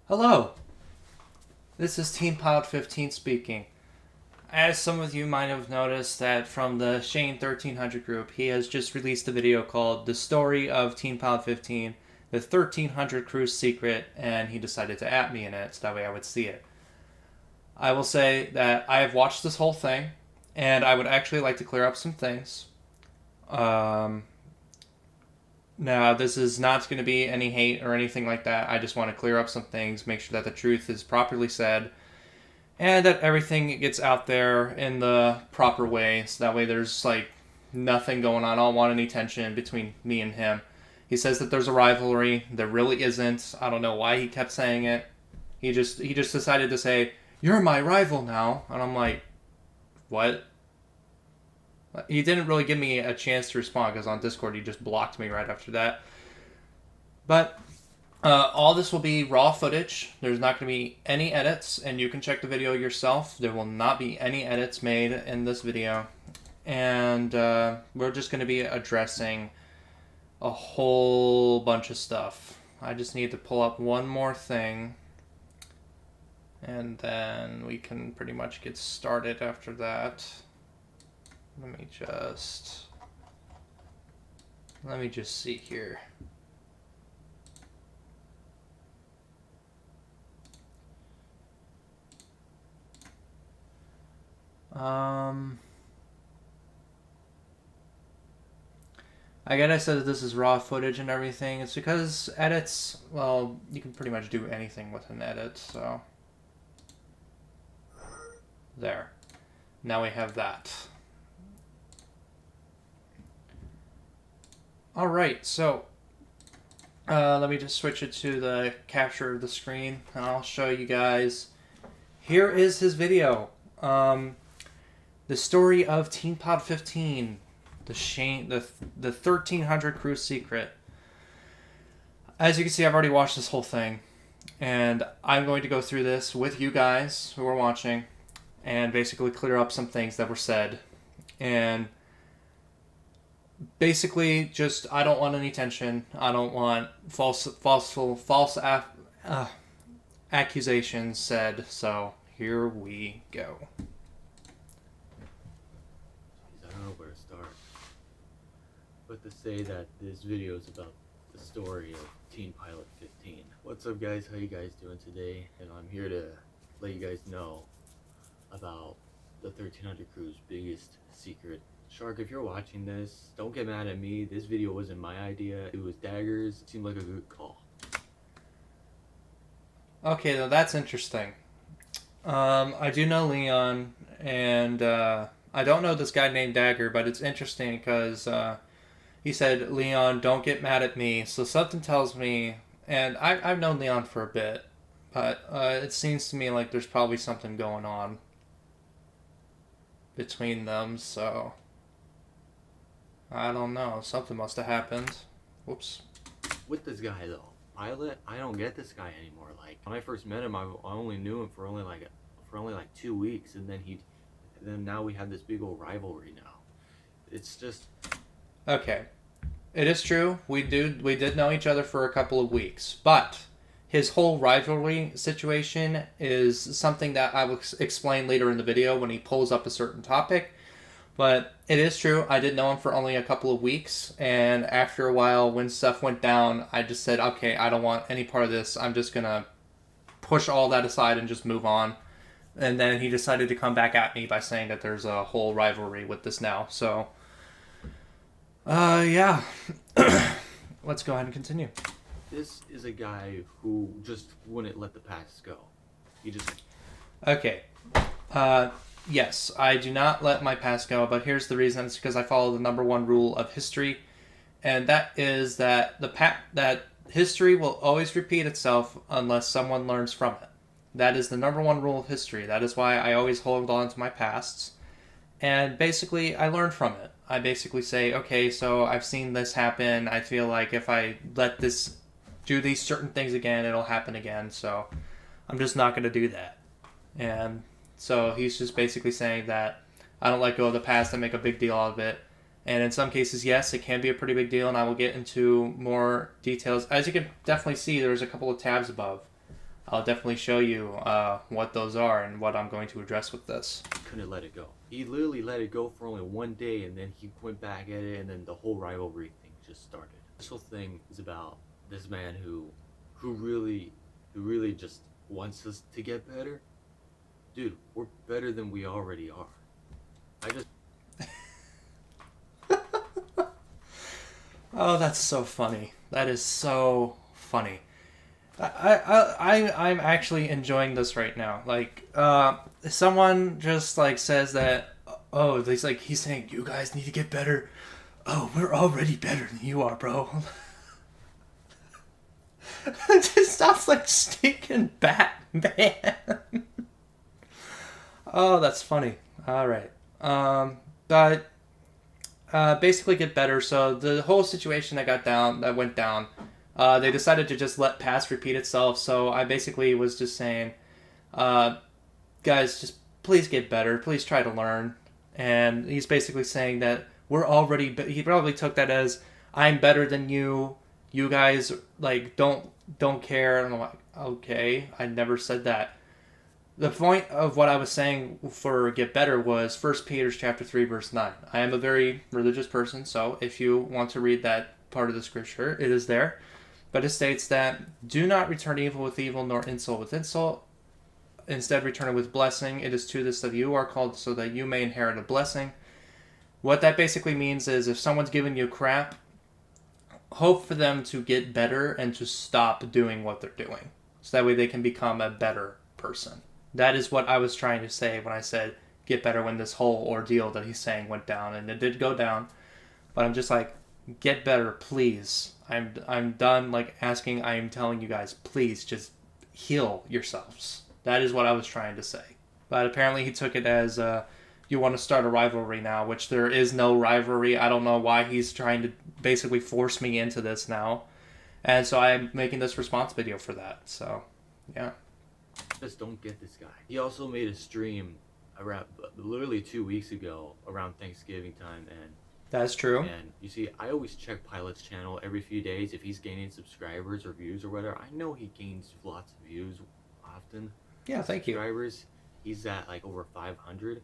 Hello, this is Team Pilot 15 speaking. As some of you might have noticed that from the Shane1300 group, he has just released a video called The Story of Team Pilot 15, the 1300 Cruise Secret, and he decided to at me in it so that way I would see it. I will say that I have watched this whole thing, and I would actually like to clear up some things. Um, Now, this is not going to be any hate or anything like that. I just want to clear up some things, make sure that the truth is properly said, and that everything gets out there in the proper way, so that way there's like nothing going on. I don't want any tension between me and him. He says that there's a rivalry. There really isn't. I don't know why he kept saying it. He just decided to say, "You're my rival now," and I'm like, "What?" He didn't really give me a chance to respond because on Discord he just blocked me right after that. But all this will be raw footage. There's not going to be any edits, and you can check the video yourself. There will not be any edits made in this video. And we're just going to be addressing a whole bunch of stuff. I just need to pull up one more thing, and then we can pretty much get started after that. Let me just see here. I get I said that this is raw footage and everything. It's because edits, well, you can pretty much do anything with an edit, so. There. Now we have that. Alright, so let me just switch it to the capture of the screen and I'll show you guys. Here is his video. The story of Team Pod 15, the 1300 Cruise Secret. As you can see, I've already watched this whole thing, and I'm going to go through this with you guys who are watching and basically clear up some things that were said. And basically, just I don't want any tension. I don't want false accusations said. So here we go. I don't know where to start, but to say that this video is about the story of Team Pilot 15. What's up, guys? How you guys doing today? And I'm here to let you guys know about the 1300 crew's biggest secret. Shark, if you're watching this, don't get mad at me. This video wasn't my idea. It was Dagger's. It seemed like a good call. Okay, now that's interesting. I do know Leon, and I don't know this guy named Dagger, but it's interesting because he said, "Leon, don't get mad at me." So something tells me, and I've known Leon for a bit, but it seems to me like there's probably something going on between them, so I don't know. Something must have happened. Whoops. With this guy though, Pilot, I don't get this guy anymore. Like when I first met him, I only knew him for only like 2 weeks, and then now we have this big old rivalry now. It's just Okay. It is true. We did know each other for a couple of weeks, but his whole rivalry situation is something that I will explain later in the video when he pulls up a certain topic. But it is true. I did know him for only a couple of weeks, and after a while, when stuff went down, I just said, "Okay, I don't want any part of this. I'm just gonna push all that aside and just move on." And then he decided to come back at me by saying that there's a whole rivalry with this now. So, yeah. Let's go ahead and continue. this is a guy who just wouldn't let the past go. He just Okay. Yes, I do not let my past go, but here's the reason. It's because I follow the number one rule of history, and that is that that history will always repeat itself unless someone learns from it. That is the number one rule of history. That is why I always hold on to my pasts, and basically I learn from it. I basically say, okay, so I've seen this happen. I feel like if I let this do these certain things again, it'll happen again. So I'm just not going to do that. And so he's just basically saying that I don't let go of the past and make a big deal out of it. And in some cases, yes, it can be a pretty big deal, and I will get into more details. As you can definitely see, there's a couple of tabs above. I'll definitely show you what those are and what I'm going to address with this. Couldn't let it go. He literally let it go for only one day, and then he went back at it, and then the whole rivalry thing just started. This whole thing is about this man who really just wants us to get better. Dude, we're better than we already are. Oh, that's so funny. That is so funny. I'm actually enjoying this right now. Like, someone just like says that, oh, he's saying you guys need to get better. Oh, we're already better than you are, bro. It just sounds like stinking Batman. Oh, that's funny. All right. But basically get better. So the whole situation that went down, they decided to just let past repeat itself. So I basically was just saying, guys, just please get better. Please try to learn. And he's basically saying that we're already. He probably took that as I'm better than you. You guys like don't care. And I'm like, okay, I never said that. The point of what I was saying for get better was 1 Peter chapter 3 verse 9. I am a very religious person, so if you want to read that part of the scripture, it is there. But it states that do not return evil with evil nor insult with insult. Instead return it with blessing. It is to this that you are called so that you may inherit a blessing. What that basically means is if someone's giving you crap, hope for them to get better and to stop doing what they're doing. So that way they can become a better person. That is what I was trying to say when I said get better when this whole ordeal that he's saying went down. And it did go down. But I'm just like, get better, please. I'm done like asking. I am telling you guys, please just heal yourselves. That is what I was trying to say. But apparently he took it as you want to start a rivalry now, which there is no rivalry. I don't know why he's trying to basically force me into this now. And so I'm making this response video for that. So, yeah. Just don't get this guy. He also made a stream around literally 2 weeks ago around Thanksgiving time, and that's true. And you see, I always check Pilot's channel every few days if he's gaining subscribers or views or whatever. I know he gains lots of views often. Yeah, thank you. Subscribers, he's at like over 500,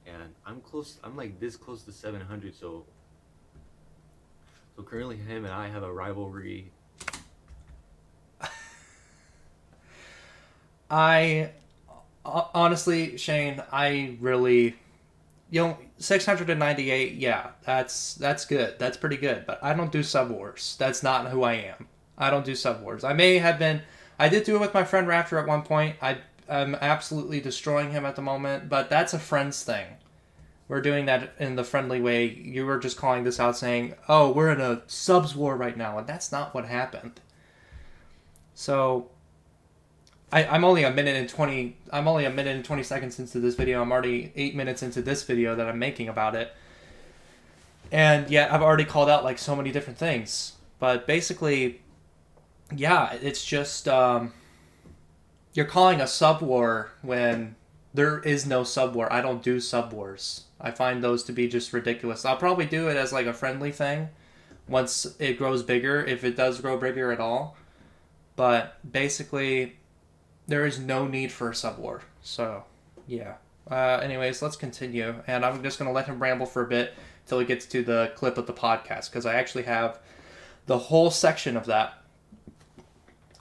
and I'm close. I'm like this close to 700. So currently, him and I have a rivalry. I honestly, Shane, I really, 698, yeah, that's good. That's pretty good. But I don't do sub wars. That's not who I am. I don't do sub wars. I did do it with my friend Raptor at one point. I'm absolutely destroying him at the moment, but that's a friends thing. We're doing that in the friendly way. You were just calling this out saying, oh, we're in a subs war right now, and that's not what happened. So I'm only a minute and 20 seconds into this video. I'm already 8 minutes into this video that I'm making about it. And yet I've already called out like so many different things. But basically, yeah, it's just you're calling a sub war when there is no sub war. I don't do sub wars. I find those to be just ridiculous. I'll probably do it as like a friendly thing once it grows bigger, if it does grow bigger at all. But basically, there is no need for a sub war. So, yeah. Anyways, let's continue. And I'm just going to let him ramble for a bit until he gets to the clip of the podcast, because I actually have the whole section of that.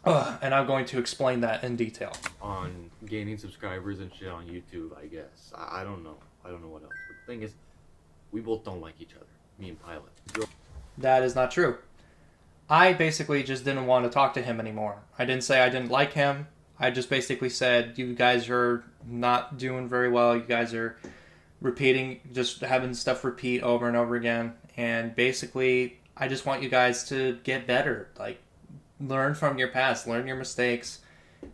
And I'm going to explain that in detail. On gaining subscribers and shit on YouTube, I guess. I don't know. I don't know what else. But the thing is, we both don't like each other. Me and Pilot. That is not true. I basically just didn't want to talk to him anymore. I didn't say I didn't like him. I just basically said, you guys are not doing very well. You guys are repeating, just having stuff repeat over and over again. And basically, I just want you guys to get better. Like, learn from your past, learn your mistakes,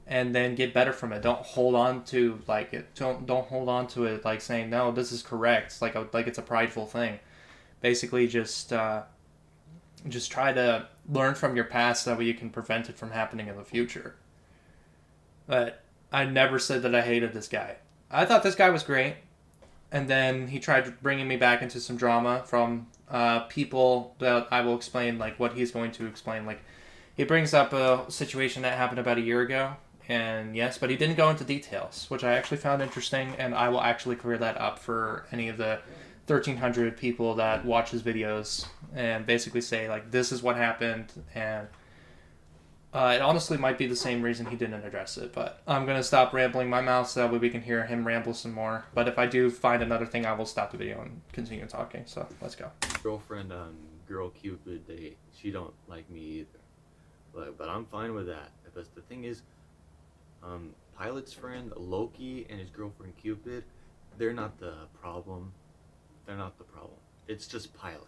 and then get better from it. Don't hold on to like it. Don't hold on to it like saying, no, this is correct. Like it's a prideful thing. Basically, just try to learn from your past so that way you can prevent it from happening in the future. But I never said that I hated this guy. I thought this guy was great. And then he tried bringing me back into some drama from people that I will explain, like what he's going to explain. Like, he brings up a situation that happened about a year ago. And yes, but he didn't go into details, which I actually found interesting, and I will actually clear that up for any of the 1,300 people that watch his videos and basically say, like, this is what happened, and it honestly might be the same reason he didn't address it, but I'm going to stop rambling my mouth so that way we can hear him ramble some more. But if I do find another thing, I will stop the video and continue talking, so let's go. Girlfriend, girl Cupid, she don't like me either. But I'm fine with that. But the thing is, Pilot's friend, Loki, and his girlfriend Cupid, they're not the problem. They're not the problem. It's just Pilot.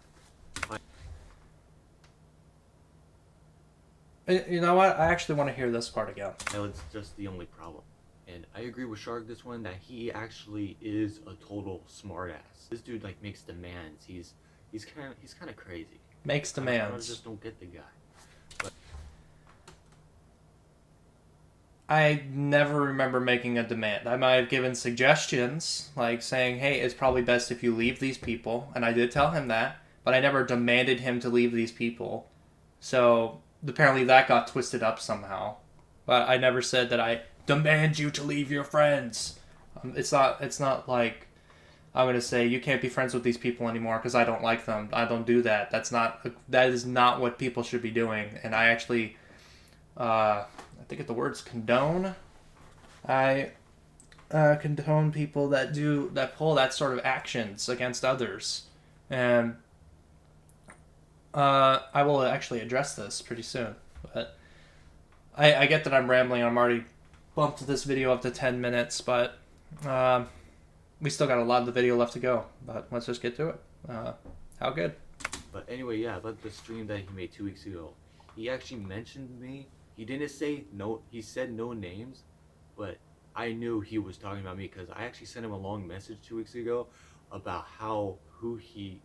You know what? I actually want to hear this part again. Pilot's just the only problem. And I agree with Shark this one that he actually is a total smartass. This dude like makes demands. He's kind of crazy. Makes demands. I just don't get the guy. But I never remember making a demand. I might have given suggestions, like saying, hey, it's probably best if you leave these people. And I did tell him that, but I never demanded him to leave these people. So apparently that got twisted up somehow. But I never said that I demand you to leave your friends. It's not like I'm going to say you can't be friends with these people anymore because I don't like them. I don't do that. That is not what people should be doing. And I actually, I think the word's condone. I condone people that pull that sort of actions against others. And I will actually address this pretty soon. But I get that I'm rambling. I'm already bumped this video up to 10 minutes, but we still got a lot of the video left to go. But let's just get to it. How good? But anyway, yeah, about the stream that he made 2 weeks ago, he actually mentioned me. He didn't say no. He said no names, but I knew he was talking about me because I actually sent him a long message 2 weeks ago about who he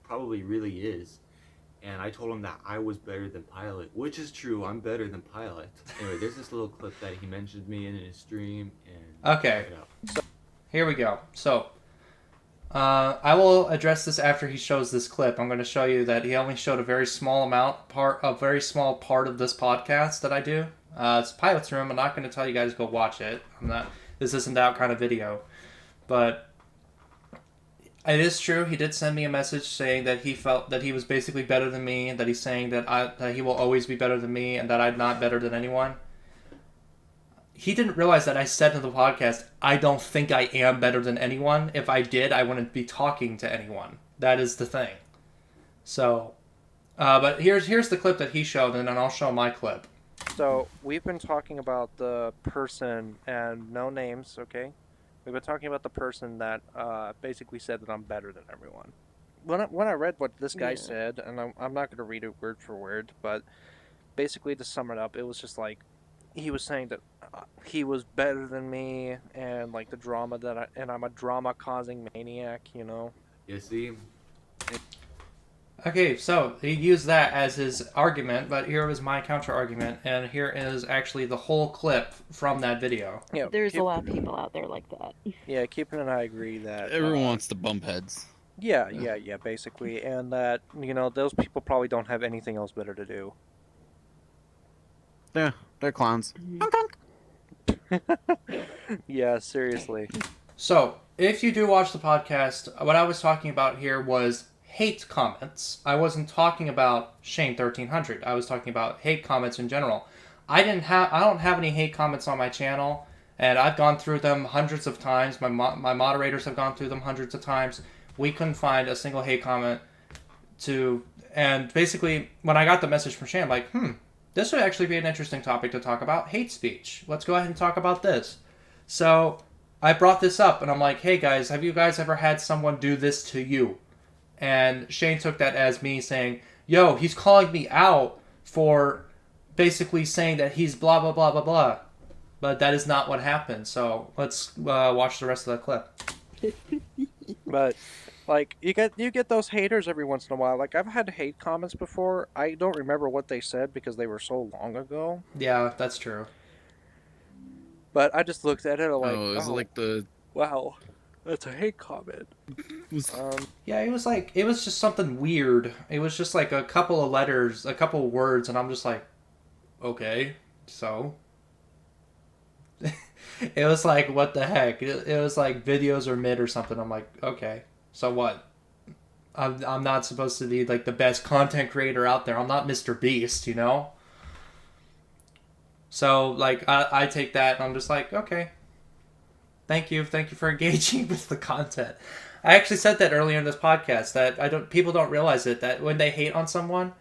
probably really is. And I told him that I was better than Pilot, which is true. I'm better than Pilot. Anyway, there's this little clip that he mentioned me in his stream. And okay, so here we go. So I will address this after he shows this clip. I'm going to show you that he only showed a very small part of this podcast that I do. It's Pilot's Room. I'm not going to tell you guys to go watch it. This isn't that kind of video, but it is true. He did send me a message saying that he felt that he was basically better than me, that he's saying that he will always be better than me, and that I'm not better than anyone. He didn't realize that I said in the podcast, I don't think I am better than anyone. If I did, I wouldn't be talking to anyone. That is the thing. So, but here's the clip that he showed, and then I'll show my clip. So, we've been talking about the person, and no names, okay? We've been talking about the person that basically said that I'm better than everyone. When I read what this guy said, and I'm not going to read it word for word, but basically to sum it up, it was just like, he was saying that he was better than me, and like the drama and I'm a drama-causing maniac, you know? You see? Okay, so he used that as his argument, but here was my counter-argument, and here is actually the whole clip from that video. Yeah, There's a lot of people out there like that. Yeah, Keepin and I agree that... Everyone wants to bump heads. Yeah, basically, and that, you know, those people probably don't have anything else better to do. Yeah, they're clowns. Yeah, seriously. So, if you do watch the podcast, what I was talking about here was hate comments. I wasn't talking about Shane1300. I was talking about hate comments in general. I don't have any hate comments on my channel, and I've gone through them hundreds of times. My moderators have gone through them hundreds of times. We couldn't find a single hate comment and basically when I got the message from Shane, I'm like, this would actually be an interesting topic to talk about, hate speech. Let's go ahead and talk about this. So I brought this up, and I'm like, hey guys, have you guys ever had someone do this to you? And Shane took that as me saying, yo, he's calling me out for basically saying that he's blah, blah, blah, blah, blah. But that is not what happened. So let's watch the rest of the clip. But, like, you get those haters every once in a while. Like, I've had hate comments before. I don't remember what they said because they were so long ago. Yeah, that's true. But I just looked at it like, like the... Wow, that's a hate comment. Yeah, it was just something weird. It was just like a couple of letters, a couple of words, and I'm just like, okay, so? It was like, what the heck? It was like videos are mid or something. I'm like, okay, so what? I'm not supposed to be like the best content creator out there. I'm not Mr. Beast, you know? So like I take that and I'm just like, okay. Thank you for engaging with the content. I actually said that earlier in this podcast that people don't realize it, that when they hate on someone,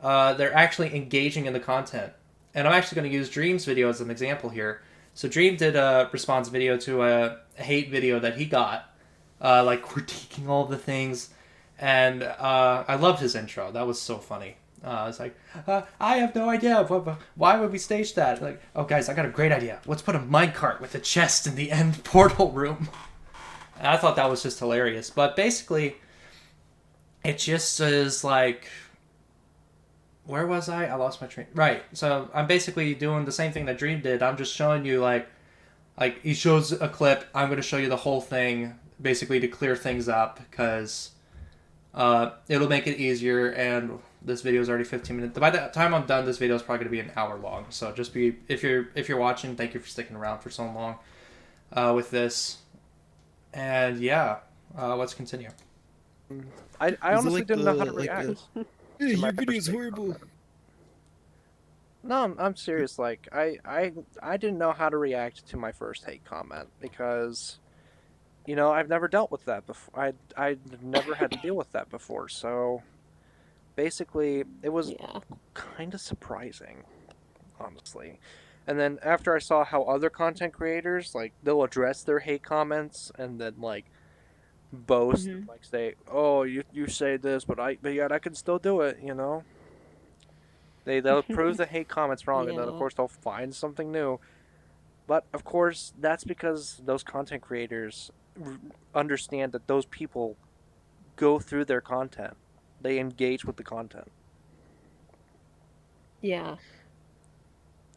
they're actually engaging in the content. And I'm actually going to use Dream's video as an example here. So Dream did a response video to a hate video that he got, like critiquing all the things, and I loved his intro. That was so funny. It's like, I have no idea. Why would we stage that? Like, oh guys, I got a great idea. Let's put a minecart with a chest in the end portal room. And I thought that was just hilarious. But basically, it just is like, where was I? I lost my train. Right. So I'm basically doing the same thing that Dream did. I'm just showing you like he shows a clip. I'm going to show you the whole thing, basically to clear things up, because it'll make it easier. And this video is already 15 minutes. By the time I'm done, this video is probably going to be an hour long. So just if you're watching, thank you for sticking around for so long with this. And yeah, let's continue. I honestly didn't know how to react. Hey, my your video's first horrible. No, I'm serious. Like, I didn't know how to react to my first hate comment because, you know, I've never dealt with that before. I never had to deal with that before. So, basically, it was kind of surprising, honestly. And then after I saw how other content creators, like, they'll address their hate comments and then, like, boast and, like, say, oh, you say this, but yet I can still do it, you know? They'll prove the hate comments wrong, and then of course they'll find something new. But of course, that's because those content creators understand that those people go through their content. They engage with the content. Yeah.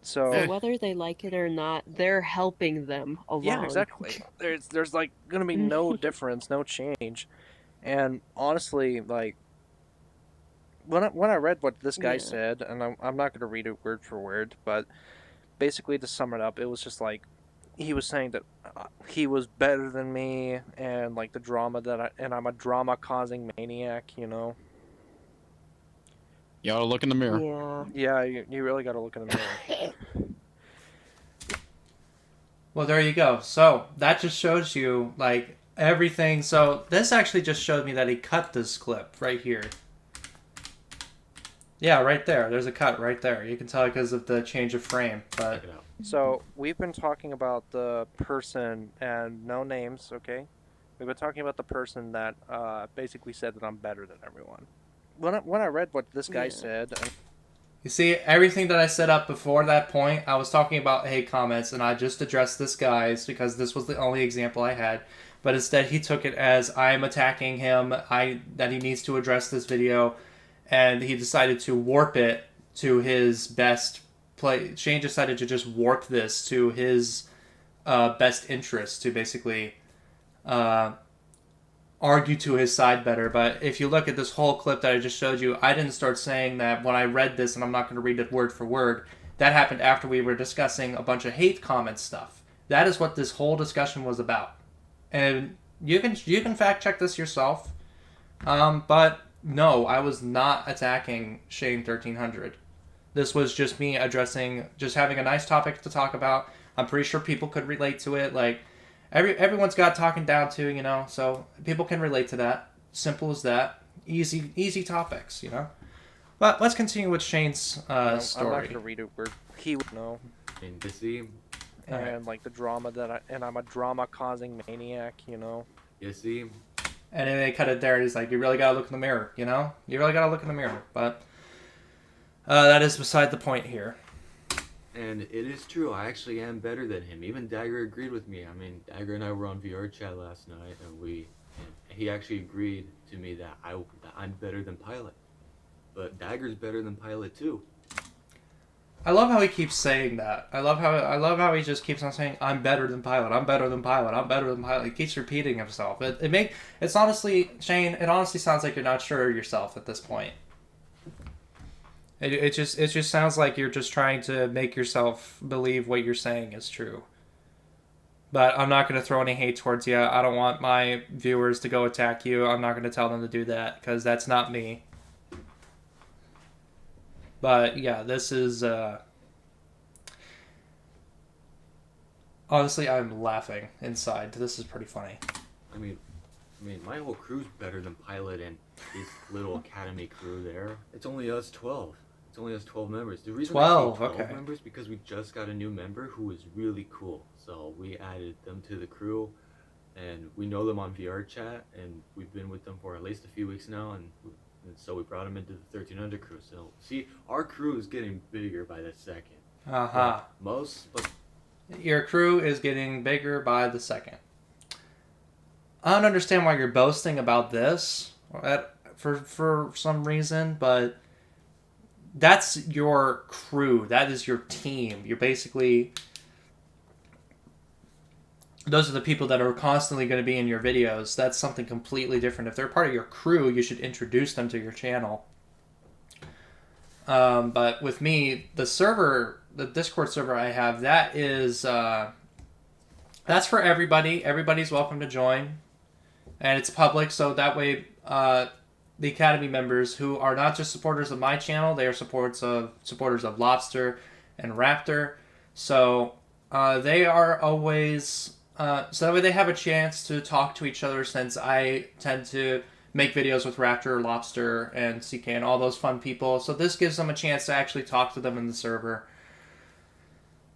So whether they like it or not, they're helping them along. yeah, exactly. There's like gonna be no difference, no change. And honestly, like when I read what this guy said, and I'm not gonna read it word for word, but basically to sum it up, it was just like he was saying that he was better than me, and like the drama and I'm a drama causing maniac, you know. You gotta look in the mirror. Yeah. Yeah, you really gotta look in the mirror. Well, there you go. So that just shows you like everything. So this actually just showed me that he cut this clip right here. Yeah, right there. There's a cut right there. You can tell because of the change of frame. But so we've been talking about the person, and no names, okay? We've been talking about the person that basically said that I'm better than everyone. When I read what this guy said, you see, everything that I set up before that point, I was talking about hate comments, and I just addressed this guy's because this was the only example I had. But instead, he took it as I'm attacking him, that he needs to address this video, and he decided to warp it to his best play. Shane decided to just warp this to his best interest, to basically argue to his side better. But if you look at this whole clip that I just showed you, I didn't start saying that when I read this, and I'm not going to read it word for word. That happened after we were discussing a bunch of hate comment stuff. That is what this whole discussion was about. And you can fact check this yourself. But no, I was not attacking Shane1300. This was just me addressing, just having a nice topic to talk about. I'm pretty sure people could relate to it. Like, everyone's got talking down to, you know, so people can relate to that. Simple as that. Easy topics, you know. But let's continue with Shane's story. I'm not gonna read it word. He would know. And to see, And like the drama and I'm a drama causing maniac, you know. you see, and then they cut it there, and he's like, you really gotta look in the mirror, you know? You really gotta look in the mirror. But that is beside the point here. and it is true. I actually am better than him. Even Dagger agreed with me. I mean, Dagger and I were on VR chat last night, and he actually agreed to me that I'm better than Pilot. But Dagger's better than Pilot too. I love how he keeps saying that. I love how he just keeps on saying, I'm better than Pilot, I'm better than Pilot, I'm better than Pilot. He keeps repeating himself. It's honestly, Shane, it honestly sounds like you're not sure of yourself at this point. It just sounds like you're just trying to make yourself believe what you're saying is true. But I'm not going to throw any hate towards you. I don't want my viewers to go attack you. I'm not going to tell them to do that because that's not me. But yeah, this is... Honestly, I'm laughing inside. This is pretty funny. I mean, my whole crew's better than Pilot and his little academy crew there. It's only us 12. It's only us 12 members. The reason 12, I say 12 okay. members because we just got a new member who is really cool. So we added them to the crew, and we know them on VR chat, and we've been with them for at least a few weeks now, and so we brought them into the 1300 crew. So see, our crew is getting bigger by the second. Uh-huh. But Your crew is getting bigger by the second. I don't understand why you're boasting about this for some reason, but that's your crew. That is your team. You're basically... Those are the people that are constantly going to be in your videos. That's something completely different. If they're part of your crew, you should introduce them to your channel. But with me, the Discord server I have, that is... that's for everybody. Everybody's welcome to join. And it's public, so that way the Academy members who are not just supporters of my channel, they are supporters of Lobster and Raptor. So they are always... so that way they have a chance to talk to each other, since I tend to make videos with Raptor, Lobster, and CK and all those fun people. So this gives them a chance to actually talk to them in the server.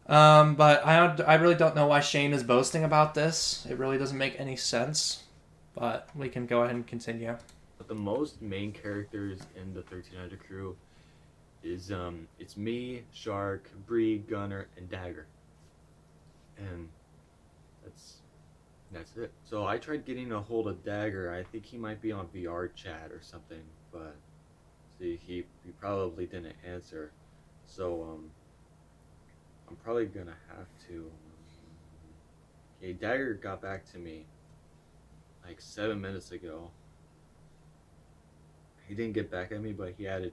But I really don't know why Shane is boasting about this. It really doesn't make any sense. But we can go ahead and continue. But the most main characters in the 1300 crew is it's me, Shark, Bree, Gunner, and Dagger. And that's it. So I tried getting a hold of Dagger. I think he might be on VR chat or something, but see, he probably didn't answer. So I'm probably gonna have to. Okay, Dagger got back to me like 7 minutes ago. He didn't get back at me, but he added.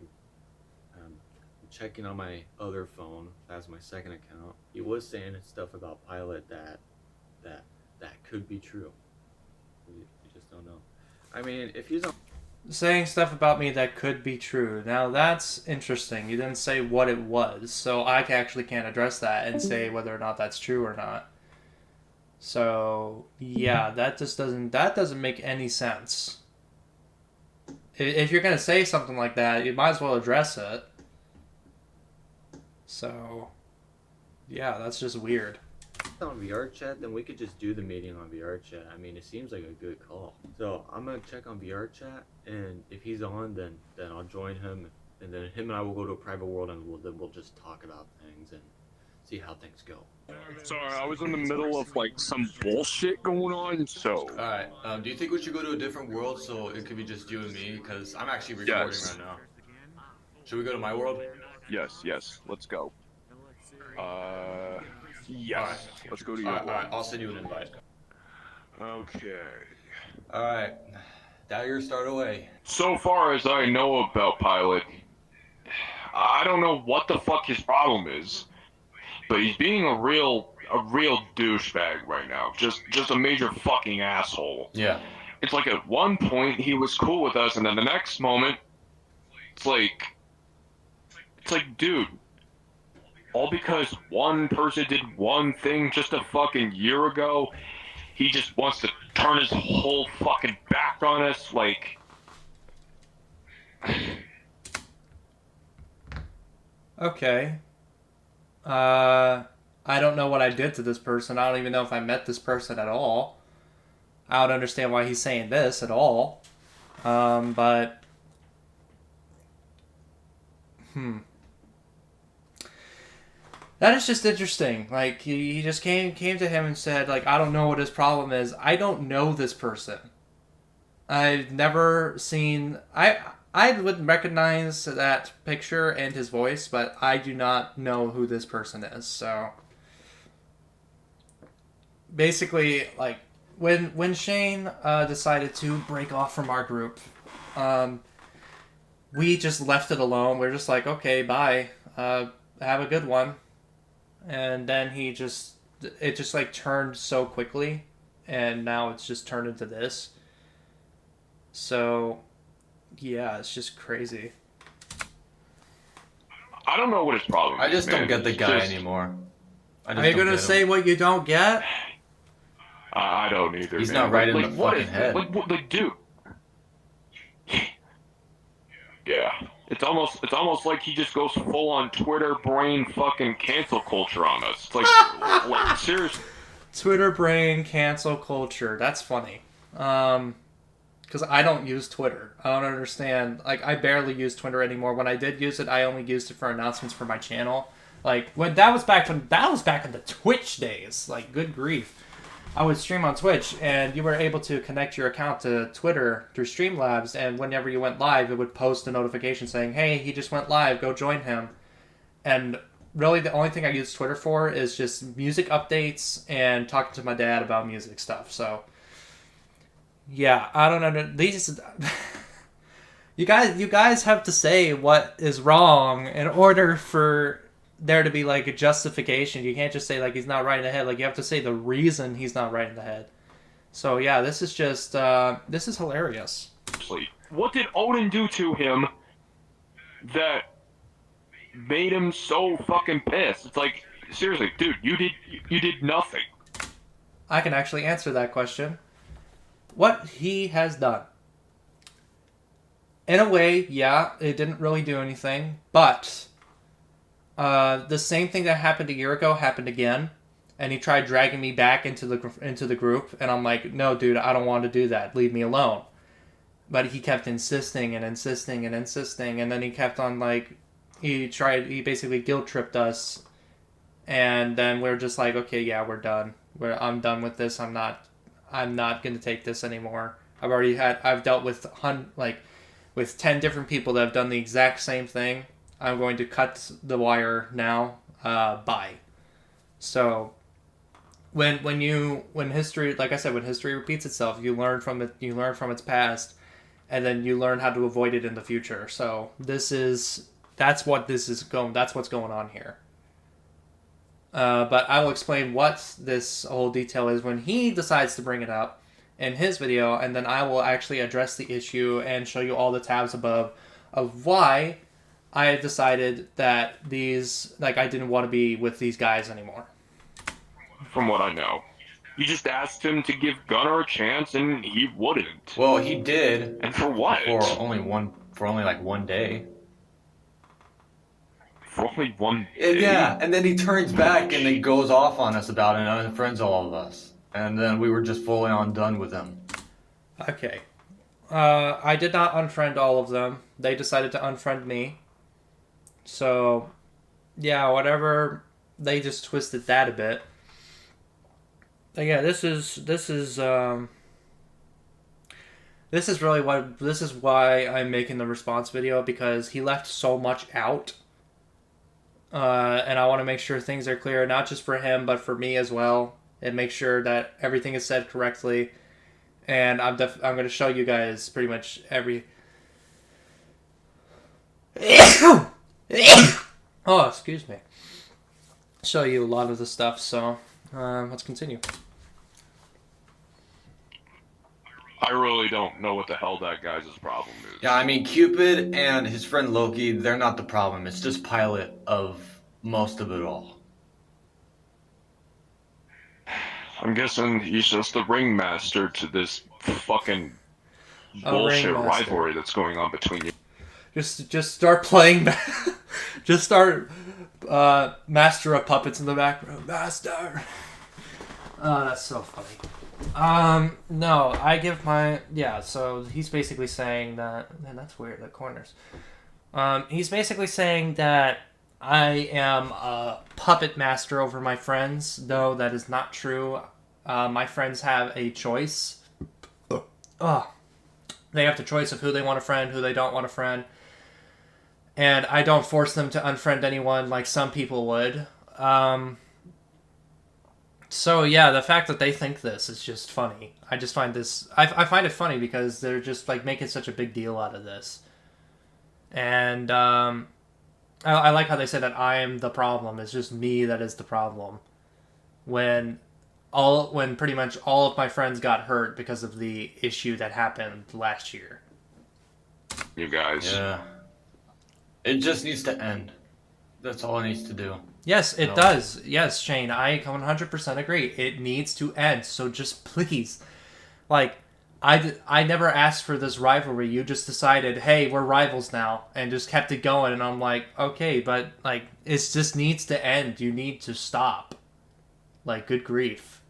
Checking on my other phone. That's my second account. He was saying stuff about Pilot that could be true. We just don't know. I mean, if he's on... Saying stuff about me that could be true. Now that's interesting. You didn't say what it was, so I actually can't address that and say whether or not that's true or not. So yeah, that doesn't make any sense. If you're gonna say something like that, you might as well address it. So yeah, that's just weird. on VR chat, then we could just do the meeting on VR chat. I mean, it seems like a good call. So I'm gonna check on VR chat, and if he's on, then I'll join him, and then him and I will go to a private world, and we'll just talk about things and see how things go. Sorry, I was in the middle of like some bullshit going on, so. Alright, do you think we should go to a different world so it could be just you and me? Because I'm actually recording right now. Should we go to my world? Yes, let's go. Yes, Alright. let's go to your world. Alright, I'll send you an invite. Okay. Alright, Dagger, start away. So far as I know about Pilot, I don't know what the fuck his problem is, but he's being a real douchebag right now. Just a major fucking asshole. Yeah. It's like at one point he was cool with us, and then the next moment, it's like, dude, all because one person did one thing just a fucking year ago, he just wants to turn his whole fucking back on us, like... Okay. I don't know what I did to this person. I don't even know if I met this person at all. I don't understand why he's saying this at all. But... That is just interesting. Like, he just came to him and said, like, I don't know what his problem is. I don't know this person. I've never seen... I would recognize that picture and his voice, but I do not know who this person is, so... Basically, like, when Shane decided to break off from our group, we just left it alone. We're just like, okay, bye. Have a good one. And then he just it just like turned so quickly, and now it's just turned into this. So, yeah, it's just crazy. I don't know what his problem is. I just don't man. get the It's guy just- anymore. I just Are you don't gonna get him. say what you don't get? I don't either. He's man. not right in like, the what fucking is- head. Like, dude. Yeah, it's almost like he just goes full on Twitter brain fucking cancel culture on us. It's like seriously. Twitter brain cancel culture. That's funny. Because I don't use Twitter. I don't understand. Like, I barely use Twitter anymore. When I did use it, I only used it for announcements for my channel. Like, when that was back in the Twitch days. Like, good grief. I would stream on Twitch, and you were able to connect your account to Twitter through Streamlabs, and whenever you went live, it would post a notification saying, hey, he just went live, go join him. And really, the only thing I use Twitter for is just music updates and talking to my dad about music stuff. So, yeah, I don't know. These, you guys have to say what is wrong in order for there to be like a justification. You can't just say like he's not right in the head. Like, you have to say the reason he's not right in the head. So yeah, this is just this is hilarious. What did Odin do to him that made him so fucking pissed? It's like, seriously, dude, you did nothing. I can actually answer that question. What he has done. In a way, yeah, it didn't really do anything, but the same thing that happened a year ago happened again, and he tried dragging me back into the group, and I'm like, no, dude, I don't want to do that. Leave me alone. But he kept insisting and insisting and insisting, and then he kept on like, he basically guilt tripped us, and then we're just like, okay, yeah, we're done. I'm done with this. I'm not gonna take this anymore. I've dealt with with 10 different people that have done the exact same thing. I'm going to cut the wire now. Bye. So, when history, like I said, when history repeats itself, you learn from it. You learn from its past, and then you learn how to avoid it in the future. So that's what's going on here. But I will explain what this whole detail is when he decides to bring it up in his video, and then I will actually address the issue and show you all the tabs above of why I decided that I didn't want to be with these guys anymore. From what I know, you just asked him to give Gunnar a chance, and he wouldn't. Well, he did. And for what? For only like 1 day. For only 1 day? Yeah, and then he turns back and then goes off on us about it and unfriends all of us. And then we were just fully on done with him. Okay. I did not unfriend all of them. They decided to unfriend me. So, yeah, whatever. They just twisted that a bit. But yeah, this is why I'm making the response video, because he left so much out. And I want to make sure things are clear, not just for him, but for me as well, and make sure that everything is said correctly. And I'm going to show you guys pretty much every. Oh, excuse me. Show you a lot of the stuff. So let's continue. I really don't know what the hell that guy's problem is. Yeah, I mean, Cupid and his friend Loki, they're not the problem. It's just Pilot of most of it all. I'm guessing he's just the ringmaster to this fucking bullshit ringmaster. rivalry that's going on between you. Just start playing. Just start Master of Puppets in the background. Master. Oh, that's so funny. No, I give my so he's basically saying that, man, that's weird, the corners. He's basically saying that I am a puppet master over my friends, though that is not true. My friends have a choice. They have the choice of who they want to friend, who they don't want to friend. And I don't force them to unfriend anyone like some people would. So yeah, the fact that they think this is just funny. I just find this... I find it funny because they're just like making such a big deal out of this. And I like how they said that I am the problem. It's just me that is the problem. when pretty much all of my friends got hurt because of the issue that happened last year. You guys. Yeah. It just needs to end. That's all it needs to do. Yes, it No. does. Yes, Shane, I 100% agree. It needs to end. So just please, like, I never asked for this rivalry. You just decided, hey, we're rivals now, and just kept it going. And I'm like, okay, but like, it just needs to end. You need to stop. Like, good grief.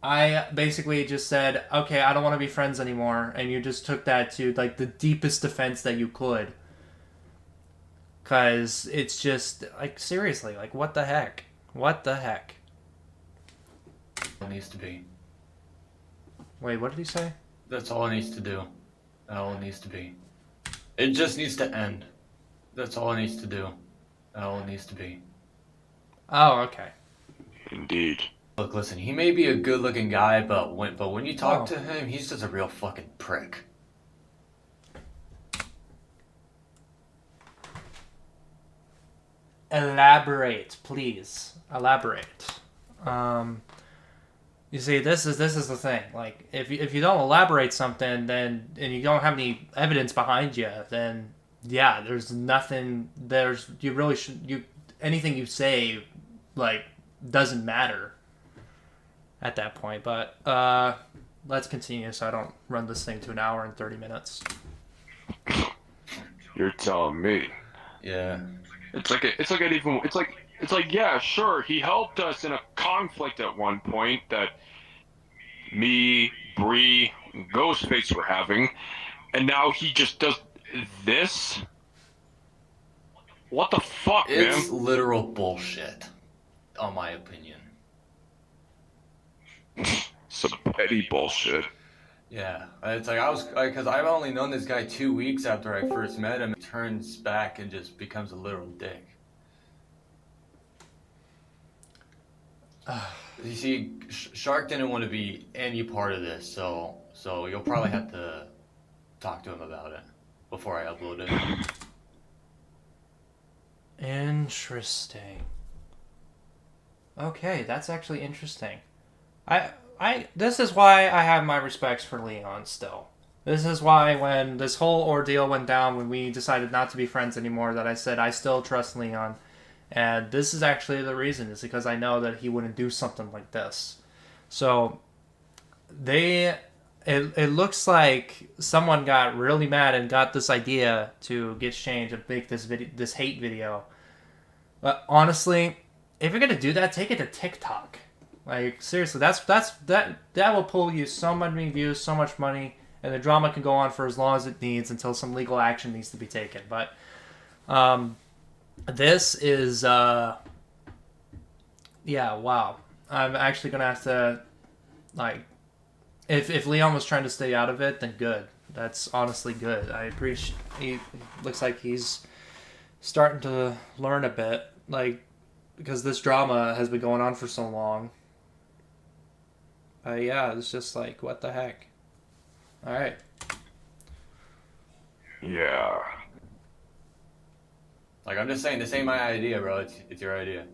I basically just said, okay, I don't want to be friends anymore, and you just took that to like the deepest defense that you could. Cause it's just like, seriously, like, what the heck? What the heck? It needs to be. Wait, what did he say? That's all it needs to do. That's all it needs to be. It just needs to end. That's all it needs to do. That's all it needs to be. Oh, okay. Indeed. Look, listen, he may be a good-looking guy, but when you talk Oh. to him, he's just a real fucking prick. Elaborate, please. Elaborate. You see, this is the thing. Like, if you don't elaborate something, then and you don't have any evidence behind you, then yeah, there's nothing. You really should anything you say, like, doesn't matter at that point. But let's continue so I don't run this thing to an hour and 30 minutes. You're telling me. Yeah. It's like yeah, sure, he helped us in a conflict at one point that me, Bree, and Ghostface were having, and now he just does this? What the fuck, It's man? literal bullshit, on my opinion. Some petty bullshit. Yeah, it's like because I've only known this guy 2 weeks after I first met him. He turns back and just becomes a literal dick. You see, Shark didn't want to be any part of this, so you'll probably have to talk to him about it before I upload it. Interesting. Okay, that's actually interesting. This is why I have my respects for Leon still. This is why when this whole ordeal went down, when we decided not to be friends anymore, that I said I still trust Leon. And this is actually the reason, is because I know that he wouldn't do something like this. So, it looks like someone got really mad and got this idea to get Shane to make this hate video. But honestly, if you're gonna do that, take it to TikTok. Like, seriously, that will pull you so many views, so much money, and the drama can go on for as long as it needs until some legal action needs to be taken. But this is yeah, wow. I'm actually gonna have to, like, if Leon was trying to stay out of it, then good. That's honestly good. I appreciate. He looks like he's starting to learn a bit, like, because this drama has been going on for so long. Yeah, it's just like, what the heck? All right. Yeah. Like, I'm just saying, this ain't my idea, bro. It's your idea.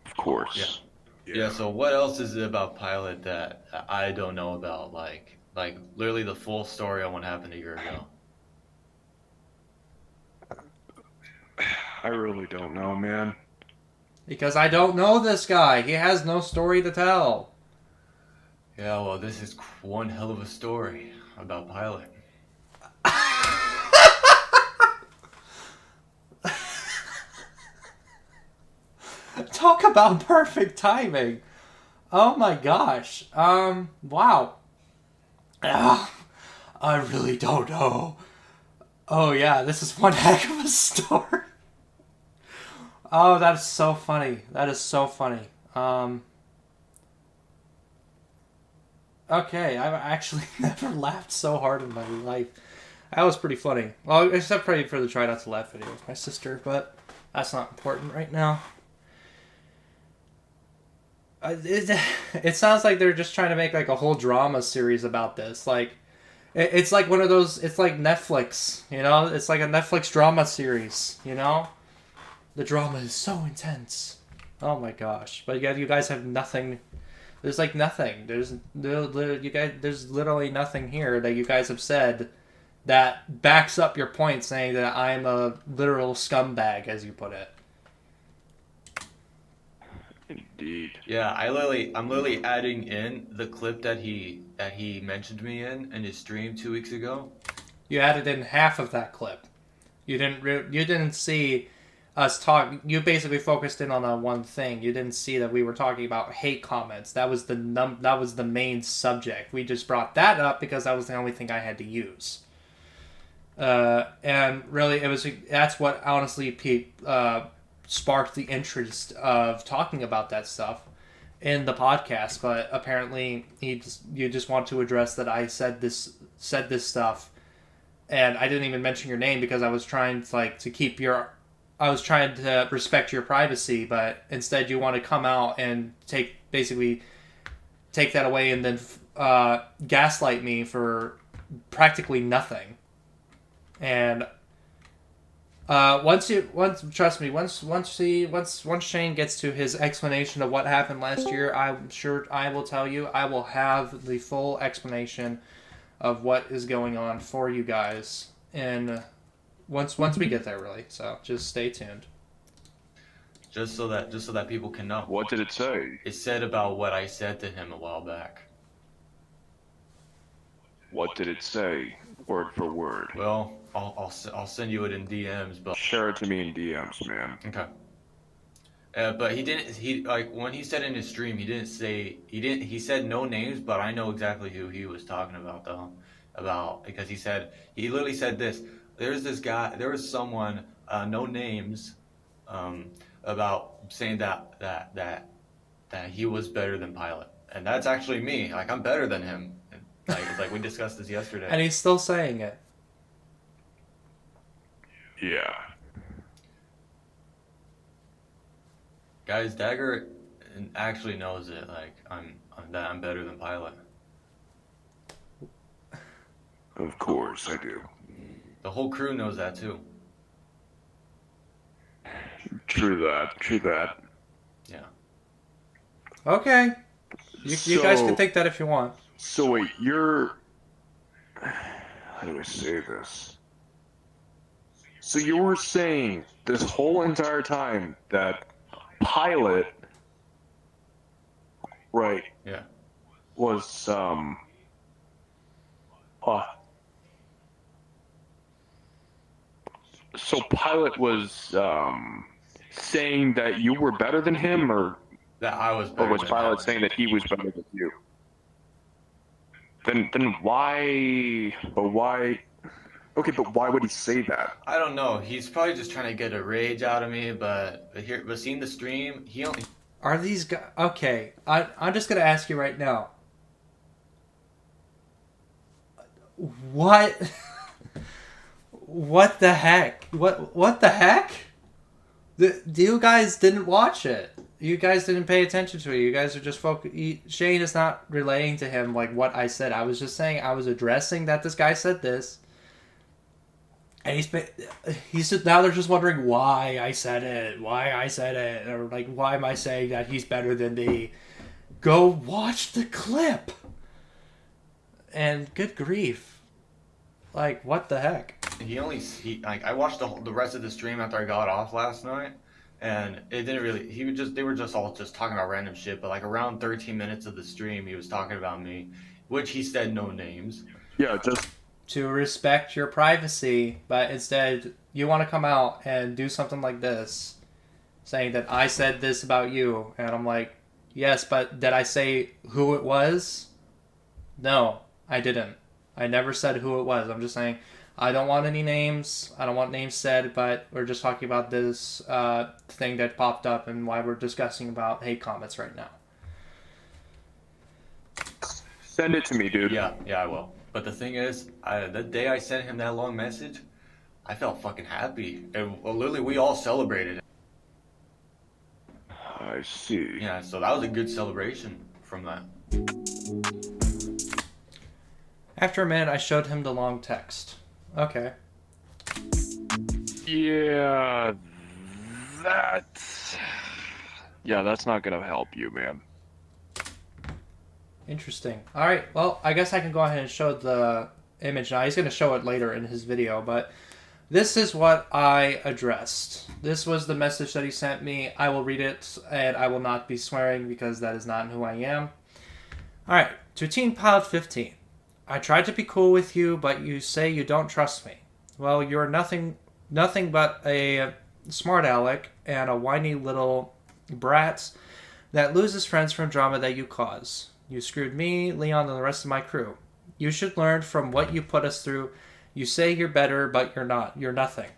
Of course. Yeah. So what else is it about Pilot that I don't know about? Like literally the full story on what happened a year ago. I really don't know, man. Because I don't know this guy. He has no story to tell. Yeah, well, this is one hell of a story about Pilot. Talk about perfect timing. Oh my gosh. Wow. I really don't know. Oh yeah, this is one heck of a story. Oh, that's so funny. That is so funny. Okay, I've actually never laughed so hard in my life. That was pretty funny. Well, except probably for the Try Not to Laugh video with my sister, but that's not important right now. It sounds like they're just trying to make like a whole drama series about this. Like, it's like one of those. It's like Netflix, you know. It's like a Netflix drama series, you know. The drama is so intense. Oh my gosh! But yeah, you guys have nothing. There's like nothing. There's There's literally nothing here that you guys have said that backs up your point, saying that I'm a literal scumbag, as you put it. Indeed. Yeah, I'm literally adding in the clip that he mentioned me in his stream 2 weeks ago. You added in half of that clip. You didn't see us talk. You basically focused in on that one thing. You didn't see that we were talking about hate comments. That was the main subject. We just brought that up because that was the only thing I had to use. And really, that's what honestly sparked the interest of talking about that stuff in the podcast. But apparently, you just want to address that I said this stuff, and I didn't even mention your name because I was trying I was trying to respect your privacy, but instead you want to come out and take that away and then gaslight me for practically nothing. And once Shane gets to his explanation of what happened last year, I'm sure I will tell you. I will have the full explanation of what is going on for you guys, and once we get there, really. So just stay tuned. Just so that people can know. What did it say? It said about what I said to him a while back. What did it say? Word for word. Well, I'll send you it in DMs, but Share it to me in DMs, man. okay. But when he said in his stream, he said no names, but I know exactly who he was talking about though. Because he literally said this. There was someone, no names, about saying that he was better than Pilot. And that's actually me. Like, I'm better than him. Like we discussed this yesterday. And he's still saying it. Yeah. Guys, Dagger actually knows it. Like, I'm better than Pilot. Of course I do. The whole crew knows that too. True that. Yeah. Okay. You guys can take that if you want. So wait, how do I say this? So you were saying this whole entire time that Pilot, right? Yeah. Was so Pilot was saying that you were better than him, or That I was better or was than Pilot saying that he was better than you? Then why? But why? Okay, but why would he say that? I don't know. He's probably just trying to get a rage out of me, but seeing the stream, he only. Are these guys... Okay, I'm just going to ask you right now. What? What the heck? What the heck? You guys didn't watch it. You guys didn't pay attention to it. You guys are just Shane is not relaying to him like what I said. I was just saying I was addressing that this guy said this. And he's just, now they're just wondering why I said it, or like why am I saying that he's better than me? Go watch the clip. And good grief, like what the heck? I watched the rest of the stream after I got off last night, and it didn't really. They were just all talking about random shit. But like around 13 minutes of the stream, he was talking about me, which he said no names. Yeah, just to respect your privacy, but instead you want to come out and do something like this, saying that I said this about you, and I'm like, yes, but did I say who it was? No, I didn't. I never said who it was. I'm just saying I don't want any names. I don't want names said, but we're just talking about this thing that popped up and why we're discussing about hate comments right now. send it to me, dude. Yeah, I will. But the thing is, the day I sent him that long message, I felt fucking happy. And literally, we all celebrated. I see. Yeah, so that was a good celebration from that. After a minute, I showed him the long text. Okay. Yeah, that's not gonna help you, man. Interesting. All right. Well, I guess I can go ahead and show the image now. He's going to show it later in his video, but this is what I addressed. This was the message that he sent me. I will read it, and I will not be swearing because that is not who I am. All right. To Teen Pilot 15. I tried to be cool with you, but you say you don't trust me. Well, you're nothing but a smart aleck and a whiny little brat that loses friends from drama that you cause. You screwed me, Leon, and the rest of my crew. You should learn from what you put us through. You say you're better, but you're not. You're nothing.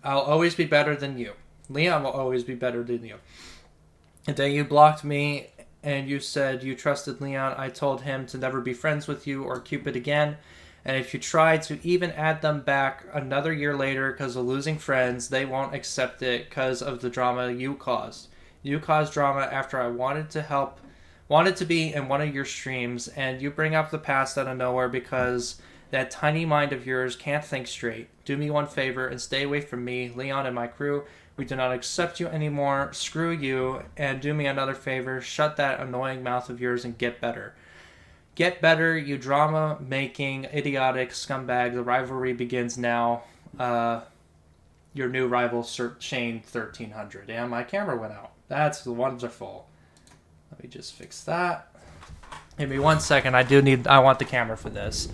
I'll always be better than you. Leon will always be better than you. And then you blocked me, and you said you trusted Leon. I told him to never be friends with you or Cupid again. And if you try to even add them back another year later because of losing friends, they won't accept it because of the drama you caused. You caused drama after I wanted to be in one of your streams, and you bring up the past out of nowhere because that tiny mind of yours can't think straight. Do me one favor and stay away from me, Leon, and my crew. We do not accept you anymore. Screw you, and do me another favor. Shut that annoying mouth of yours and get better. Get better, you drama-making, idiotic scumbag. The rivalry begins now. Your new rival, Shane1300. And my camera went out. That's wonderful. Let me just fix that. Give me 1 second. I want the camera for this.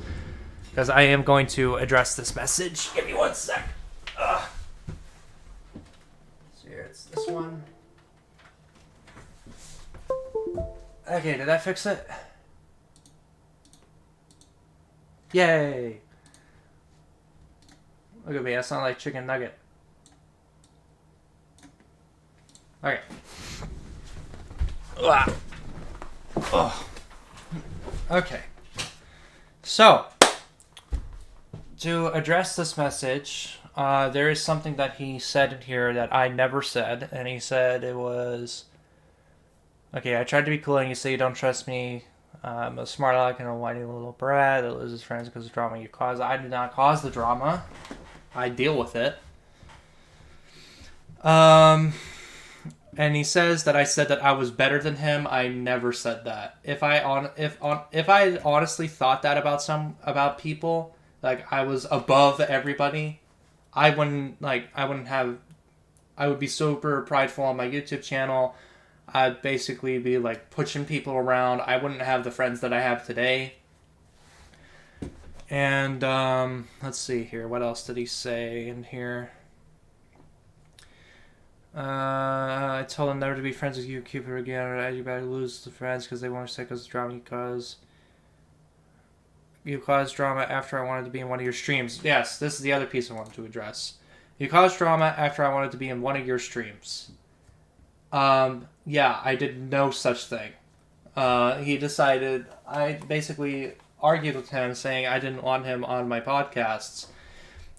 Because I am going to address this message. Give me 1 sec. So here, it's this one. Okay, did that fix it? Yay! Look at me, I sound like chicken nugget. Okay. Oh. Okay. So, to address this message, there is something that he said in here that I never said, and he said it was, okay, I tried to be cool and you say you don't trust me. I'm a smart aleck and a whiny little brat that loses friends because of drama you cause. I did not cause the drama. I deal with it. And he says that I said that I was better than him. I never said that. If I honestly thought that about people, like I was above everybody, I would be super prideful on my YouTube channel. I'd basically be like pushing people around. I wouldn't have the friends that I have today. And let's see here. What else did he say in here? I told him never to be friends with you, Cupid again, or you better lose the friends because they won't accept because of drama you cause. You caused drama after I wanted to be in one of your streams. Yes, this is the other piece I wanted to address. You caused drama after I wanted to be in one of your streams. Yeah, I did no such thing. He decided, I basically argued with him saying I didn't want him on my podcasts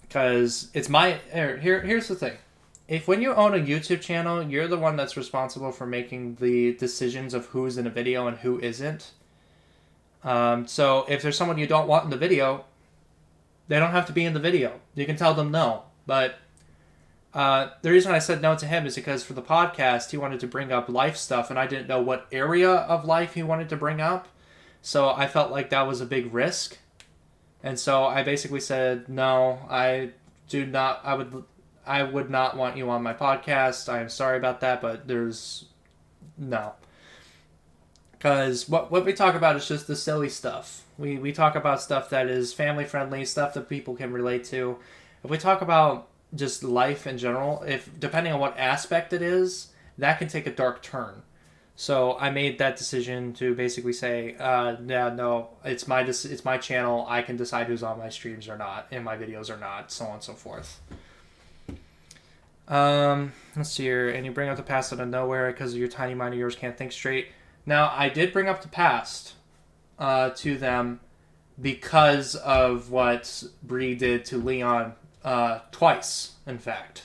because it's my, here's the thing. If when you own a YouTube channel, you're the one that's responsible for making the decisions of who's in a video and who isn't. So if there's someone you don't want in the video, they don't have to be in the video. You can tell them no. But the reason I said no to him is because for the podcast, he wanted to bring up life stuff, and I didn't know what area of life he wanted to bring up. So I felt like that was a big risk. And so I basically said, no, I would not want you on my podcast. I am sorry about that, but no. Because what we talk about is just the silly stuff. We talk about stuff that is family friendly, stuff that people can relate to. If we talk about just life in general, depending on what aspect it is, that can take a dark turn. So I made that decision to basically say, no, it's my channel. I can decide who's on my streams or not, in my videos or not, so on and so forth. Let's see here. And you bring up the past out of nowhere because of your tiny mind of yours can't think straight. Now, I did bring up the past to them because of what Bree did to Leon twice, in fact.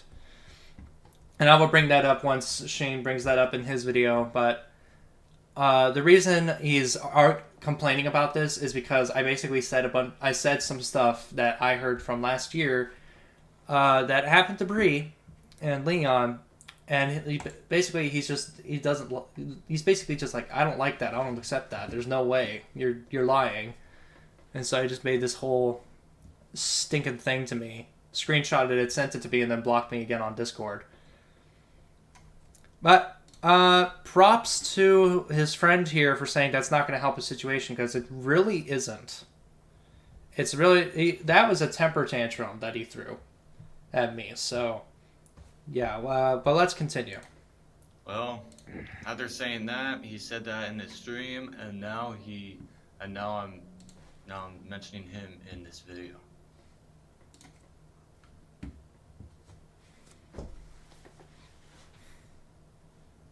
And I will bring that up once Shane brings that up in his video. But the reason he's complaining about this is because I basically said some stuff that I heard from last year that happened to Bree and Leon And basically he's basically just like, I don't like that. I don't accept that. There's no way. You're lying. And so he just made this whole stinking thing to me, screenshotted it, sent it to me, and then blocked me again on Discord. But props to his friend here for saying that's not going to help his situation, because it really isn't. It's really that was a temper tantrum that he threw at me. So yeah, but let's continue. Well, after saying that, he said that in his stream, and now I'm mentioning him in this video.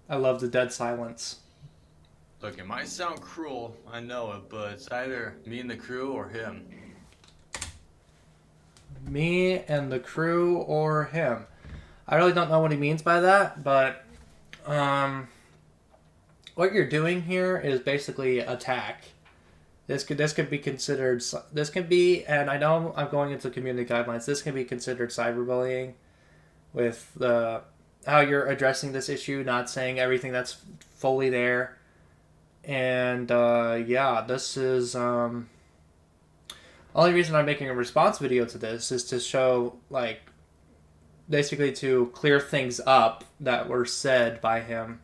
I love the dead silence. Look, it might sound cruel, I know it, but it's either me and the crew or him. Me and the crew or him. I really don't know what he means by that, but what you're doing here is basically attack. This could be considered, and I know I'm going into community guidelines, this can be considered cyberbullying with how you're addressing this issue, not saying everything that's fully there. And yeah, this is only reason I'm making a response video to this is to show, like, basically to clear things up that were said by him.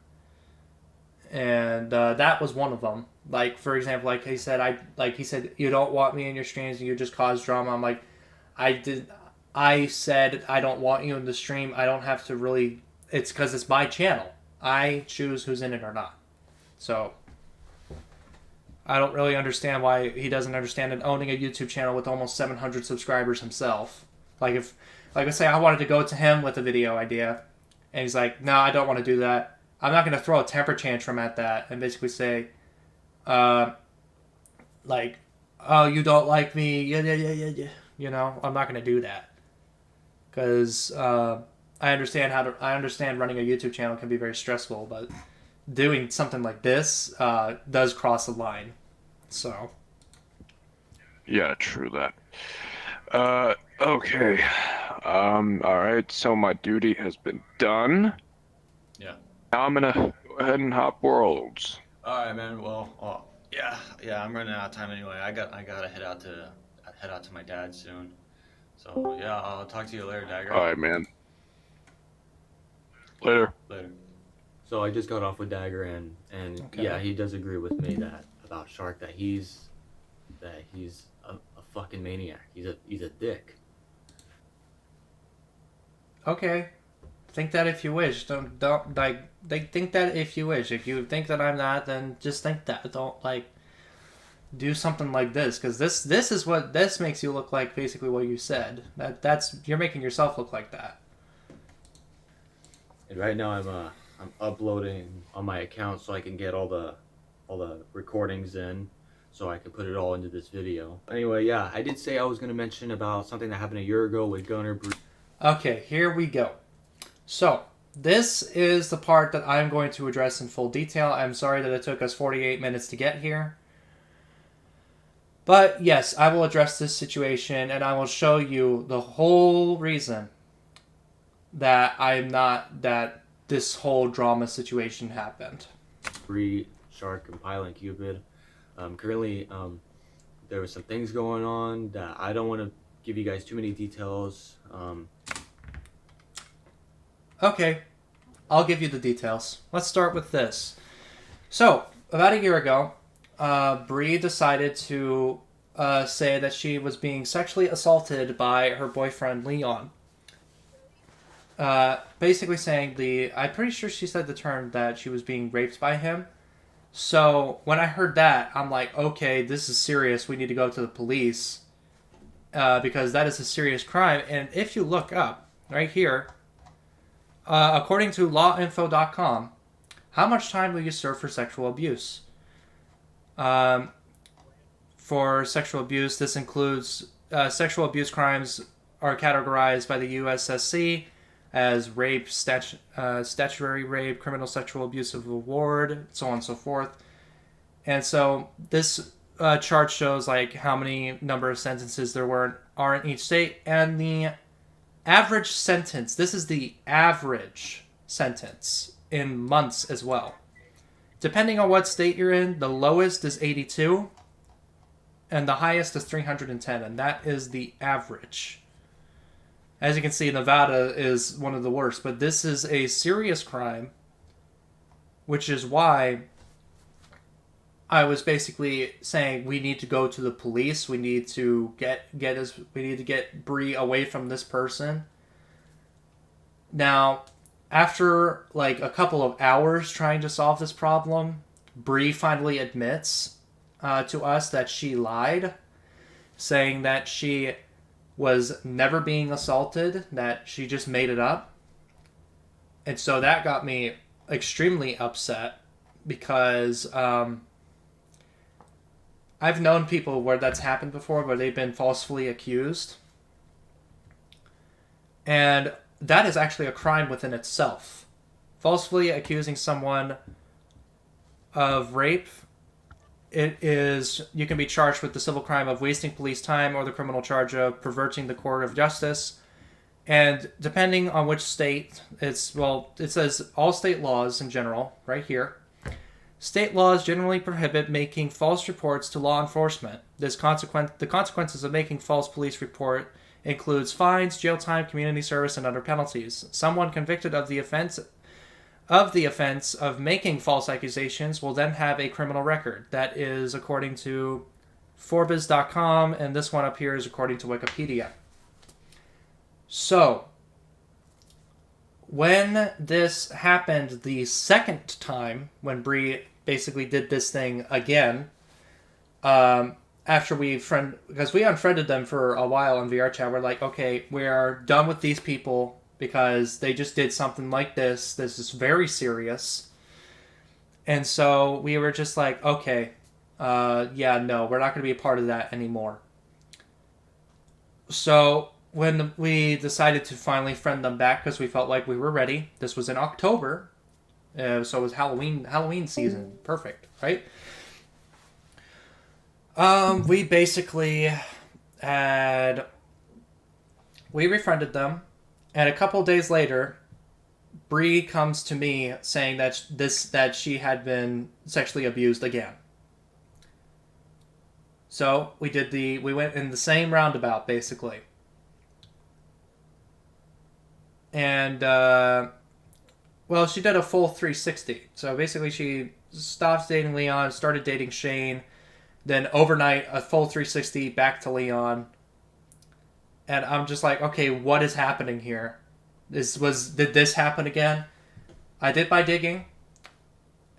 And that was one of them. Like, for example, he said, you don't want me in your streams and you just cause drama. I'm like, I said I don't want you in the stream. I don't have to really, it's because it's my channel. I choose who's in it or not. So I don't really understand why he doesn't understand it, owning a YouTube channel with almost 700 subscribers himself. Like, I say I wanted to go to him with a video idea, and he's like, no, I don't want to do that. I'm not going to throw a temper tantrum at that and basically say, like, oh, you don't like me, yeah. You know, I'm not going to do that. Because I understand running a YouTube channel can be very stressful, but doing something like this does cross a line. So. Yeah, true that. Okay. Alright, so my duty has been done. Yeah. Now I'm gonna go ahead and hop worlds. Alright, man, well, yeah, I'm running out of time anyway. I gotta head out to my dad soon. So, yeah, I'll talk to you later, Dagger. Alright, man. Later. So I just got off with Dagger, and Okay. yeah, he does agree with me about Shark, that he's a fucking maniac. He's a dick. Okay. Think that if you wish. Don't think that if you wish. If you think that I'm not, then just think that. Don't do something like this, because this makes you look like basically what you said. You're making yourself look like that. And right now I'm uploading on my account so I can get all the recordings in, so I can put it all into this video. Anyway, yeah, I did say I was going to mention about something that happened a year ago with Gunner. Okay, here we go. So, this is the part that I'm going to address in full detail. I'm sorry that it took us 48 minutes to get here. But yes, I will address this situation, and I will show you the whole reason that this whole drama situation happened. Bree, Shark, and Pilot and Cupid. Currently, there were some things going on that I don't want to give you guys too many details. Okay, I'll give you the details. Let's start with this. So, about a year ago, Bree decided to say that she was being sexually assaulted by her boyfriend, Leon. Basically saying I'm pretty sure she said the term that she was being raped by him. So, when I heard that, I'm like, okay, this is serious. We need to go to the police. Because that is a serious crime. And if you look up, right here, according to lawinfo.com, how much time will you serve for sexual abuse? For sexual abuse, this includes sexual abuse crimes are categorized by the USSC as rape, statutory rape, criminal sexual abuse of a ward, so on and so forth. And so this chart shows like how many number of sentences there are in each state, and the average sentence, this is the average sentence in months as well. Depending on what state you're in, the lowest is 82 and the highest is 310, and that is the average. As you can see, Nevada is one of the worst, but this is a serious crime, which is why I was basically saying we need to go to the police. We need to get Bree away from this person. Now, after like a couple of hours trying to solve this problem, Bree finally admits to us that she lied, saying that she was never being assaulted, that she just made it up. And so that got me extremely upset because I've known people where that's happened before, where they've been falsely accused. And that is actually a crime within itself. Falsely accusing someone of rape, you can be charged with the civil crime of wasting police time or the criminal charge of perverting the court of justice. And depending on which state, it says all state laws in general, right here. State laws generally prohibit making false reports to law enforcement. The consequences of making false police report includes fines, jail time, community service, and other penalties. Someone convicted of the offense of making false accusations will then have a criminal record. That is according to Forbes.com, and this one up here is according to Wikipedia. So, when this happened the second time, when Bree basically did this thing again, after because we unfriended them for a while on VR chat, we're like, okay, we're done with these people because they just did something like this. This is very serious. And so we were just like, okay, yeah, no, we're not going to be a part of that anymore. So when we decided to finally friend them back because we felt like we were ready, this was in October, so it was Halloween season, perfect, right? We basically we befriended them, and a couple days later, Bree comes to me saying that she had been sexually abused again. So we went in the same roundabout basically. And, she did a full 360. So basically she stopped dating Leon, started dating Shane, then overnight, a full 360 back to Leon. And I'm just like, okay, what is happening here? Did this happen again? I did my digging.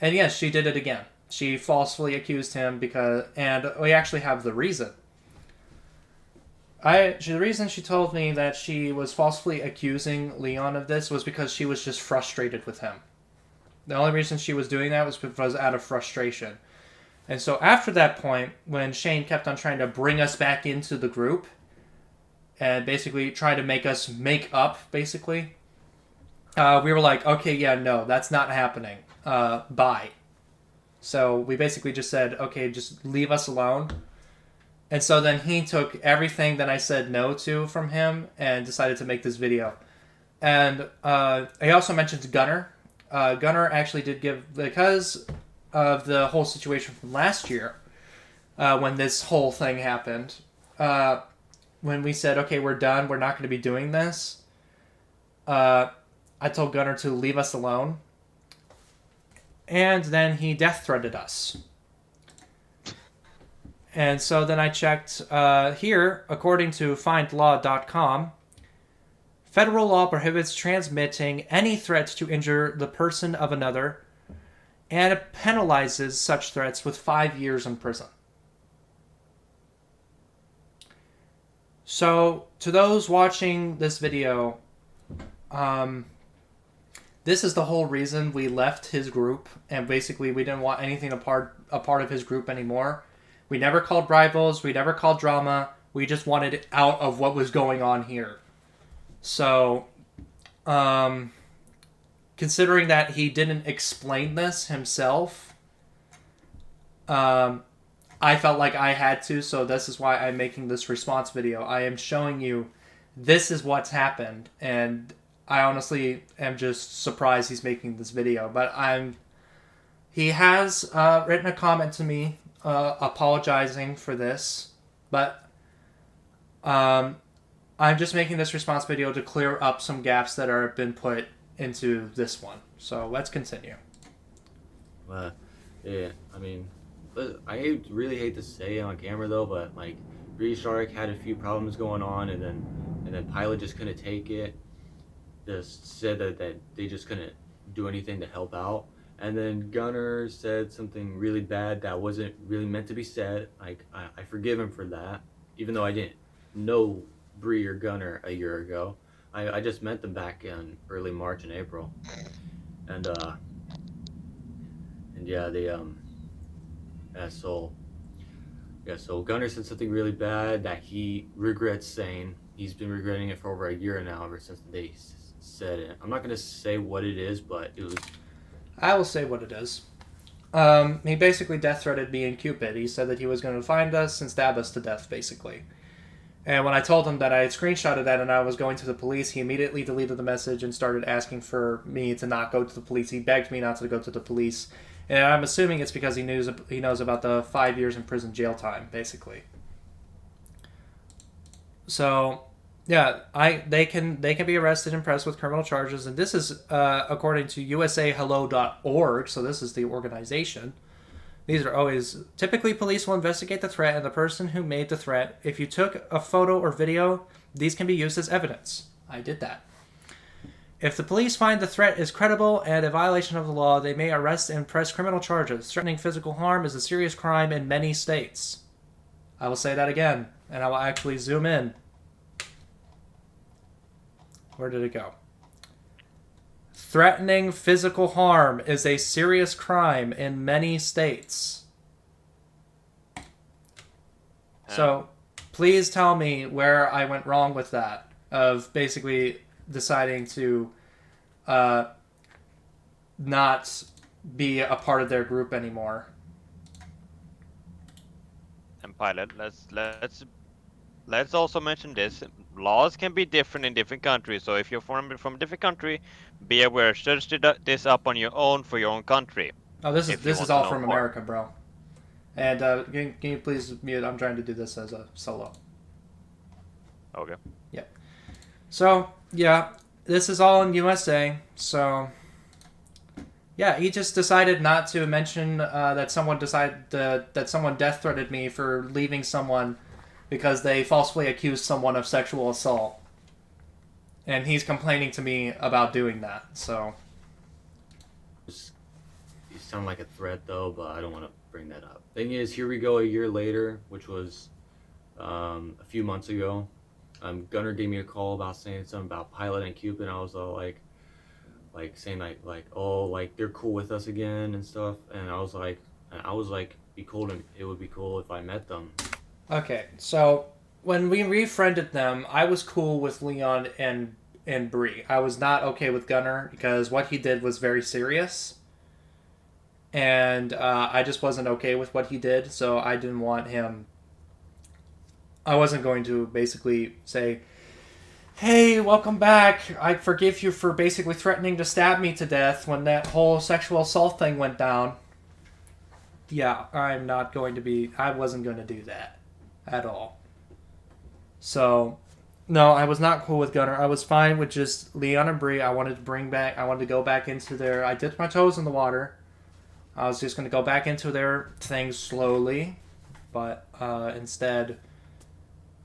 And yes, she did it again. She falsely accused him and we actually have the reason. The reason she told me that she was falsely accusing Leon of this was because she was just frustrated with him. The only reason she was doing that was out of frustration. And so after that point, when Shane kept on trying to bring us back into the group and basically try to make us make up, basically, we were like, okay, yeah, no, that's not happening. Bye. So we basically just said, okay, just leave us alone. And so then he took everything that I said no to from him and decided to make this video. And I also mentioned Gunner. Gunner actually did give, because of the whole situation from last year, when this whole thing happened, when we said, okay, we're done, we're not going to be doing this, I told Gunner to leave us alone. And then he death threatened us. And so then I checked here, according to findlaw.com, federal law prohibits transmitting any threats to injure the person of another, and it penalizes such threats with 5 years in prison. So, to those watching this video, this is the whole reason we left his group, and basically we didn't want anything a part of his group anymore. We never called rivals, we never called drama, we just wanted it out of what was going on here. So, considering that he didn't explain this himself, I felt like I had to, so this is why I'm making this response video. I am showing you this is what's happened, and I honestly am just surprised he's making this video. But he has written a comment to me apologizing for this. But I'm just making this response video to clear up some gaps that have been put into this one. So let's continue. Yeah, I mean, I really hate to say it on camera though, but like, Bree Shark had a few problems going on, and then Pilot just couldn't take it. Just said that they just couldn't do anything to help out. And then Gunner said something really bad that wasn't really meant to be said. Like, I forgive him for that, even though I didn't know Bree or Gunner a year ago. I just met them back in early March and April. And yeah, so Gunner said something really bad that he regrets saying. He's been regretting it for over a year now, ever since they said it. I'm not gonna say what it is, but it was. I will say what it is. He basically death threatened me and Cupid. He said that he was going to find us and stab us to death, basically. And when I told him that I had screenshotted that and I was going to the police, he immediately deleted the message and started asking for me to not go to the police. He begged me not to go to the police. And I'm assuming it's because he knows about the 5 years in prison jail time, basically. So, yeah, they can be arrested and pressed with criminal charges, and this is according to usahello.org. So this is the organization. These are always typically police will investigate the threat and the person who made the threat. If you took a photo or video, these can be used as evidence. I did that. If the police find the threat is credible and a violation of the law, they may arrest and press criminal charges. Threatening physical harm is a serious crime in many states. I will say that again, and I will actually zoom in. Where did it go? Threatening physical harm is a serious crime in many states. So, please tell me where I went wrong with that, of basically deciding to not be a part of their group anymore. And Pilot, let's also mention this. Laws can be different in different countries, so if you're from a different country, be aware. Search this up on your own for your own country. Oh, this is all from America, bro. And can you please mute? I'm trying to do this as a solo. Okay. Yep. So yeah, this is all in USA. So yeah, he just decided not to mention that someone death threatened me for leaving someone because they falsely accused someone of sexual assault. And he's complaining to me about doing that, so. You sound like a threat, though, but I don't want to bring that up. Thing is, here we go a year later, which was a few months ago. Gunner gave me a call about saying something about Pilot and Cupid, and I was all like saying oh, they're cool with us again and stuff. And I was like, it would be cool if I met them. Okay, so when we refriended them, I was cool with Leon and Bree. I was not okay with Gunner because what he did was very serious. And I just wasn't okay with what he did, so I didn't want him. I wasn't going to basically say, hey, welcome back. I forgive you for basically threatening to stab me to death when that whole sexual assault thing went down. Yeah, I wasn't going to do that at all. So, no, I was not cool with Gunner. I was fine with just Leon and Bree. I wanted to go back into I dipped my toes in the water. I was just going to go back into their thing slowly, but instead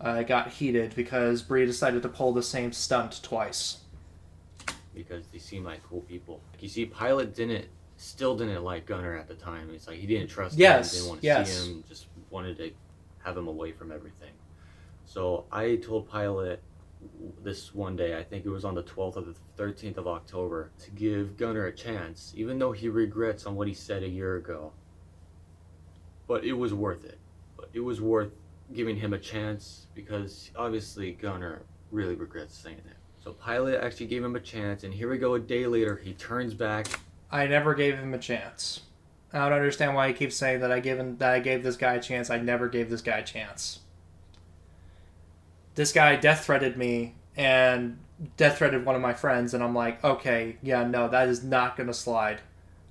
I got heated because Bree decided to pull the same stunt twice. Because they seem like cool people. You see, Pilot still didn't like Gunner at the time. It's like he didn't trust him, didn't want to see him, just wanted to have him away from everything. So I told Pilot this one day, I think it was on the 12th or the 13th of October, to give Gunner a chance, even though he regrets on what he said a year ago. But it was worth it. It was worth giving him a chance because obviously Gunner really regrets saying it. So Pilot actually gave him a chance, and here we go a day later, he turns back. I never gave him a chance. I don't understand why he keeps saying that I gave this guy a chance. I never gave this guy a chance. This guy death threatened me and death threatened one of my friends, and I'm like, okay, yeah, no, that is not gonna slide.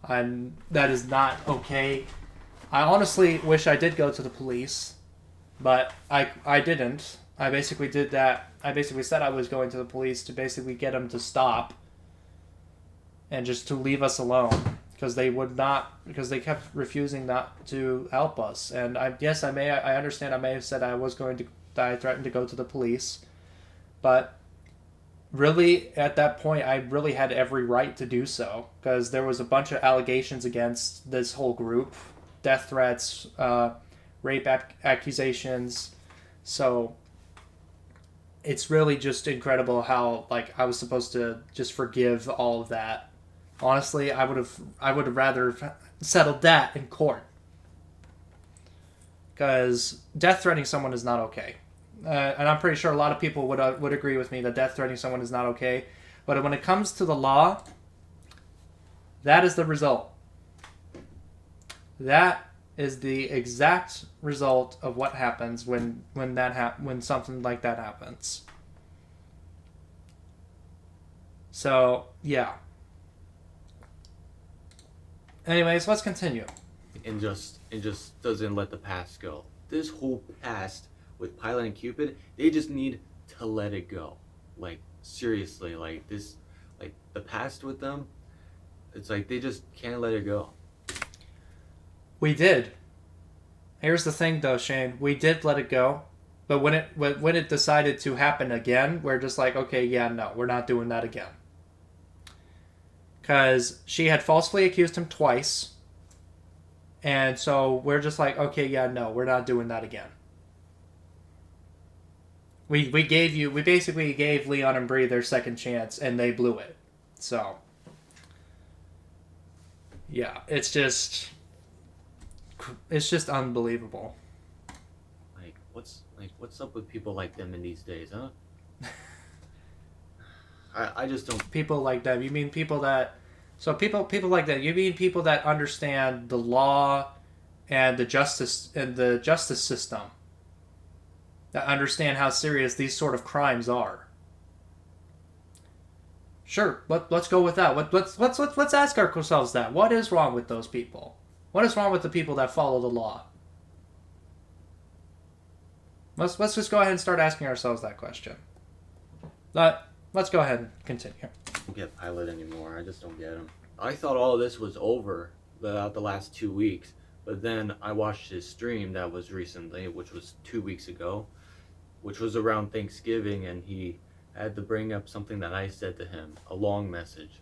That is not okay. I honestly wish I did go to the police, but I didn't. I basically did that. I basically said I was going to the police to basically get them to stop and just to leave us alone, because they would not, because they kept refusing not to help us. And I understand I may have said that I threatened to go to the police, but really at that point I really had every right to do so, because there was a bunch of allegations against this whole group, death threats, rape accusations. So it's really just incredible how, like, I was supposed to just forgive all of that. Honestly, I would have rather settled that in court, because death threatening someone is not okay. And I'm pretty sure a lot of people would agree with me that death threatening someone is not okay. But when it comes to the law, that is the result. That is the exact result of what happens when something like that happens. So yeah. Anyways, let's continue. And just doesn't let the past go. This whole past with Pilot and Cupid, they just need to let it go. Like, seriously, like this, like the past with them, it's like they just can't let it go. We did. Here's the thing, though, Shane. We did let it go, but when it decided to happen again, we're just like, okay, yeah, no, we're not doing that again. Because she had falsely accused him twice, and so we're just like, okay, yeah, no, we're not doing that again. We basically gave Leon and Bree their second chance, and they blew it. So yeah, it's just unbelievable. Like what's up with people like them in these days, huh? I just don't. People like that. You mean people that? So people like that. You mean people that understand the law and the justice system, that understand how serious these sort of crimes are. Sure, let's go with that. Let's ask ourselves that. What is wrong with those people? What is wrong with the people that follow the law? Let's just go ahead and start asking ourselves that question. Let's go ahead and continue. I don't get Pilot anymore. I just don't get him. I thought all of this was over about the last 2 weeks, but then I watched his stream that was recently, which was 2 weeks ago, which was around Thanksgiving, and he had to bring up something that I said to him, a long message.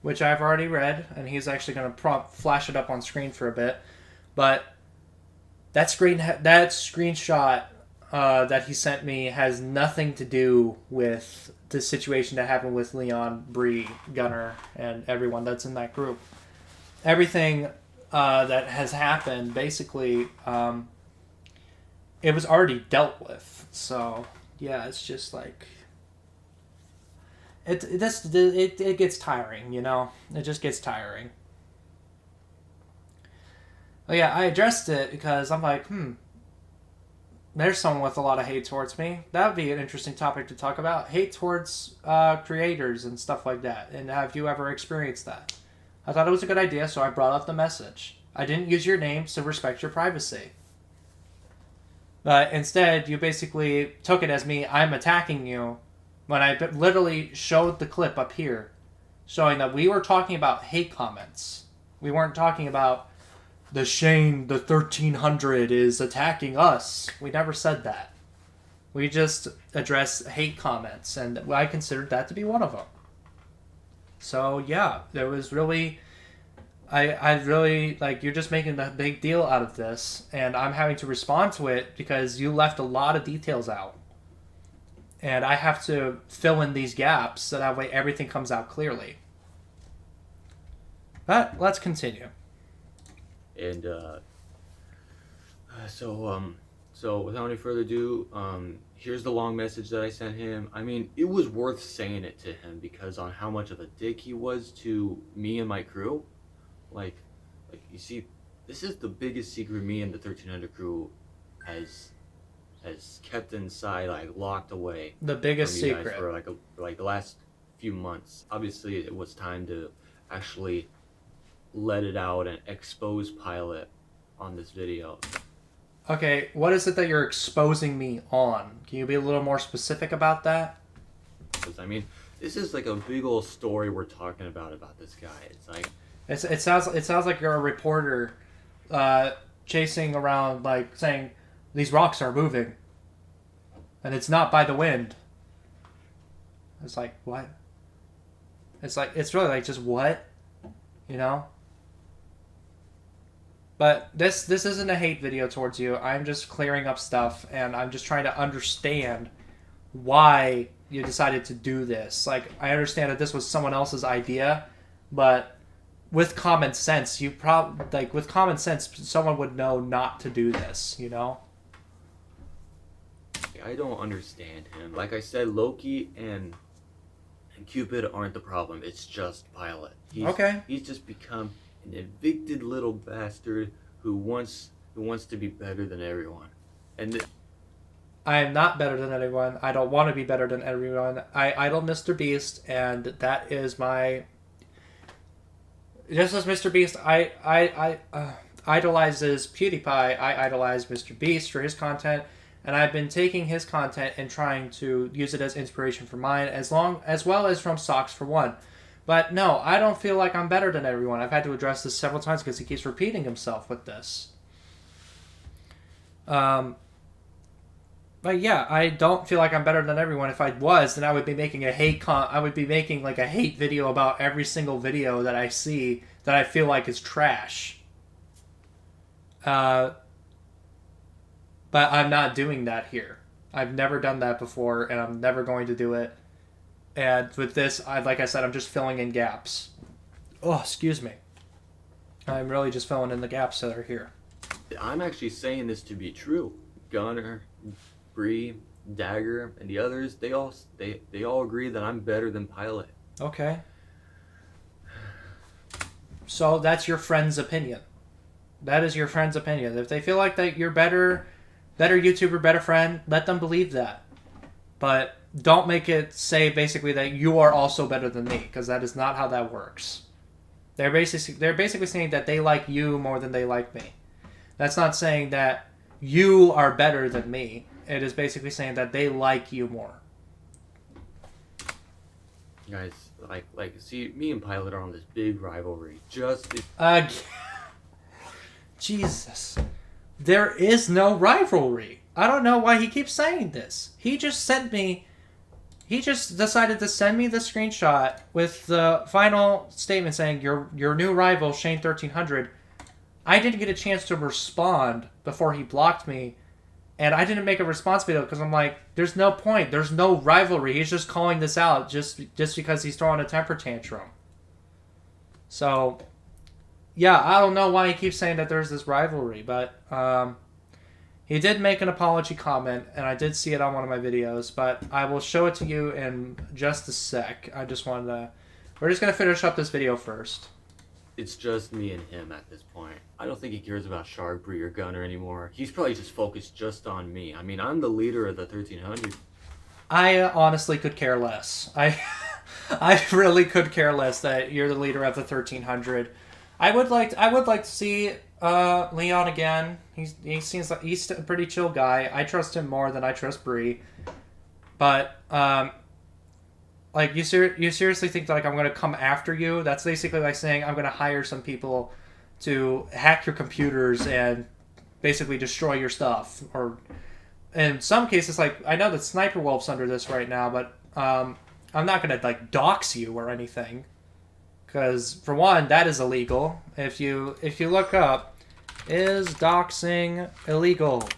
Which I've already read, and he's actually going to flash it up on screen for a bit. But that screenshot that he sent me has nothing to do with the situation that happened with Leon, Bree, Gunner, and everyone that's in that group. Everything that has happened, basically, it was already dealt with. So yeah, it's just like it gets tiring, you know. It just gets tiring. But yeah, I addressed it because I'm like, there's someone with a lot of hate towards me. That would be an interesting topic to talk about. Hate towards creators and stuff like that. And have you ever experienced that? I thought it was a good idea, so I brought up the message. I didn't use your name, so respect your privacy. But instead, you basically took it as me, I'm attacking you, when I literally showed the clip up here, showing that we were talking about hate comments. We weren't talking about the Shane1300 is attacking us. We never said that. We just addressed hate comments, and I considered that to be one of them. So yeah, there was really... I really, like, you're just making a big deal out of this, and I'm having to respond to it because you left a lot of details out. And I have to fill in these gaps so that way everything comes out clearly. But let's continue. And so without any further ado, here's the long message that I sent him. I mean, it was worth saying it to him because on how much of a dick he was to me and my crew. Like you see, this is the biggest secret me and the 1300 crew has has kept inside, like locked away The biggest from you guys secret. for like the last few months. Obviously, it was time to actually let it out and expose Pilot on this video. Okay, what is it that you're exposing me on? Can you be a little more specific about that? Because I mean, this is like a big old story we're talking about this guy. It's like It sounds like you're a reporter chasing around, like saying these rocks are moving, and it's not by the wind. It's like what? It's really like just what, you know? But this isn't a hate video towards you. I'm just clearing up stuff, and I'm just trying to understand why you decided to do this. Like, I understand that this was someone else's idea, but with common sense, with common sense, someone would know not to do this, you know? I don't understand him. Like I said, Loki and Cupid aren't the problem. It's just Pilot. He's just become an evicted little bastard who wants to be better than everyone. And I am not better than anyone. I don't want to be better than everyone. I idol Mr. Beast, and that is my... Just as Mr. Beast idolizes PewDiePie, I idolize Mr. Beast for his content, and I've been taking his content and trying to use it as inspiration for mine, as well as from Socks for One. But no, I don't feel like I'm better than everyone. I've had to address this several times because he keeps repeating himself with this. But yeah, I don't feel like I'm better than everyone. If I was, then I would be making a hate like a hate video about every single video that I see that I feel like is trash. But I'm not doing that here. I've never done that before, and I'm never going to do it. And with this, like I said, I'm just filling in gaps. Oh, excuse me. I'm really just filling in the gaps that are here. I'm actually saying this to be true. Gunner, Bree, Dagger, and the others, they all agree that I'm better than Pilot. Okay. So that's your friend's opinion. That is your friend's opinion. If they feel like that you're better YouTuber, better friend, let them believe that. But don't make it say basically that you are also better than me, because that is not how that works. They're basically saying that they like you more than they like me. That's not saying that you are better than me. It is basically saying that they like you more. Guys, see, me and Pilot are on this big rivalry. Jesus. There is no rivalry. I don't know why he keeps saying this. He just decided to send me the screenshot with the final statement saying, your new rival, Shane1300. I didn't get a chance to respond before he blocked me. And I didn't make a response video because I'm like, there's no point. There's no rivalry. He's just calling this out just because he's throwing a temper tantrum. So, yeah, I don't know why he keeps saying that there's this rivalry. But he did make an apology comment, and I did see it on one of my videos. But I will show it to you in just a sec. We're just going to finish up this video first. It's just me and him at this point. I don't think he cares about Shark, Bree, or Gunner anymore. He's probably just focused just on me. I mean, I'm the leader of the 1300. I honestly could care less. I really could care less that you're the leader of the 1300. I would like to see Leon again. He seems like he's a pretty chill guy. I trust him more than I trust Bree. But like you seriously think that like I'm gonna come after you? That's basically like saying I'm gonna hire some people to hack your computers and basically destroy your stuff. Or in some cases, like I know that Sniper Wolf's under this right now, but I'm not gonna like dox you or anything, because for one, that is illegal. If you look up, is doxing illegal?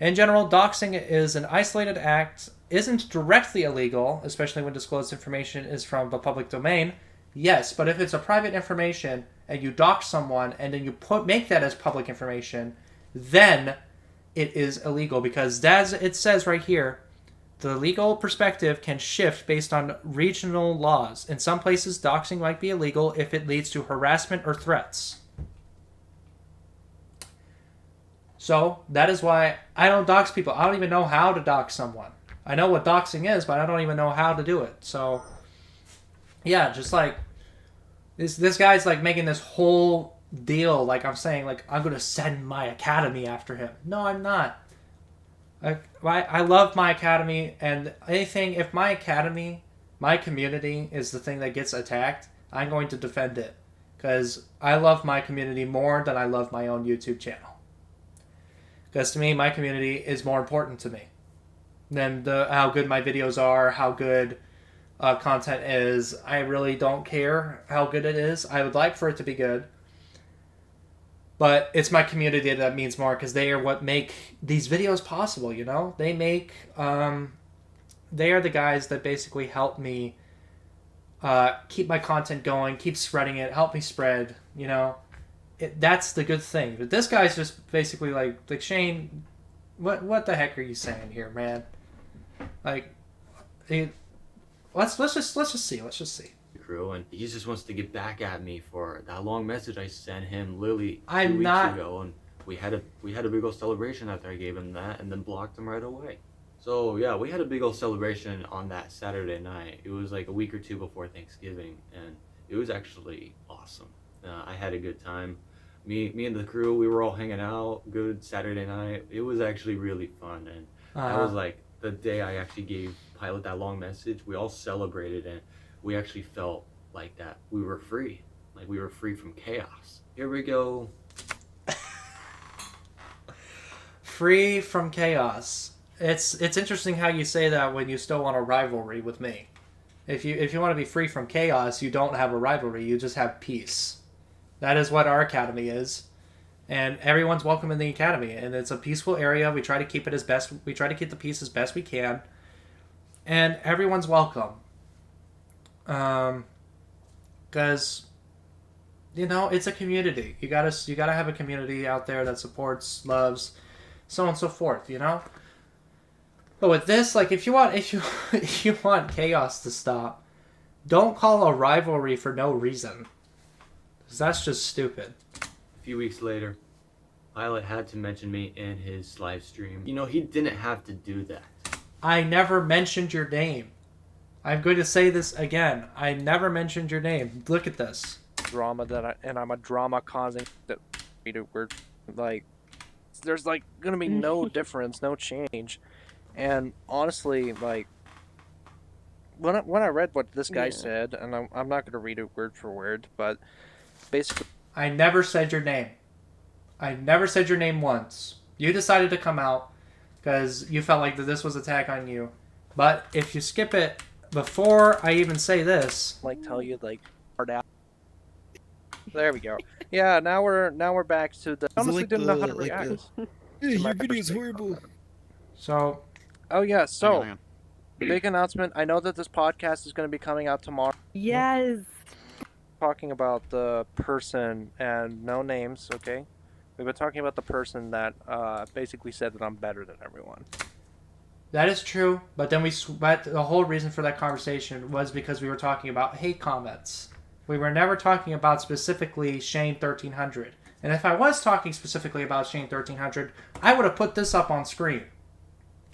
In general, doxing is an isolated act. Isn't directly illegal, especially when disclosed information is from the public domain. Yes, but if it's a private information and you dox someone and then you make that as public information, then it is illegal, because as it says right here, the legal perspective can shift based on regional laws. In some places, doxing might be illegal if it leads to harassment or threats. So that is why I don't dox people. I don't even know how to dox someone. I know what doxing is, but I don't even know how to do it. So yeah, just like this guy's like making this whole deal, like I'm saying, like I'm gonna send my academy after him. No, I'm not. I love my academy, and anything, if my academy, my community is the thing that gets attacked, I'm going to defend it. Because I love my community more than I love my own YouTube channel. Because to me, my community is more important to me than how good my videos are, how good content is. I really don't care how good it is. I would like for it to be good. But it's my community that means more, because they are what make these videos possible, you know? They make, they are the guys that basically help me keep my content going, keep spreading it, help me spread, you know? That's the good thing. But this guy's just basically like Shane, what the heck are you saying here, man? Like, let's just see. Crew, and he just wants to get back at me for that long message I sent him literally I'm 2 weeks not- ago, and we had a big old celebration after I gave him that, and then blocked him right away. So yeah, we had a big old celebration on that Saturday night. It was like a week or two before Thanksgiving, and it was actually awesome. I had a good time. Me and the crew, we were all hanging out. Good Saturday night. It was actually really fun, and that was like the day I actually gave Pilot that long message. We all celebrated, and we actually felt like that we were free, like we were free from chaos. Here we go. Free from chaos. It's interesting how you say that when you still want a rivalry with me. If you want to be free from chaos, you don't have a rivalry. You just have peace. That is what our academy is, and everyone's welcome in the academy. And it's a peaceful area. We try to keep it as best. We try to keep the peace as best we can, and everyone's welcome. Because you know, it's a community. You gotta have a community out there that supports, loves, so on and so forth. You know. But with this, like, if you want chaos to stop, don't call a rivalry for no reason. 'Cause that's just stupid. A few weeks later, Pilot had to mention me in his live stream. You know, he didn't have to do that. I never mentioned your name. I'm going to say this again. I never mentioned your name. Look at this. Drama I'm a drama causing that we're like, there's like gonna be no difference, no change. And honestly, like, when I read what this guy said, and I'm not gonna read it word for word, but basically, I never said your name. I never said your name once. You decided to come out because you felt like that this was an attack on you. But if you skip it before I even say this, like, tell you like hard out. There we go. Yeah, now we're back to the. Honestly, didn't know how to react. Your video's horrible. So, oh yeah, so Hang on. big announcement. I know that this podcast is going to be coming out tomorrow. Yes. Talking about the person and no names, okay? We've been talking about the person that basically said that I'm better than everyone. that is true, but then but the whole reason for that conversation was because we were talking about hate comments. We were never talking about specifically Shane1300. And if I was talking specifically about Shane1300, I would have put this up on screen.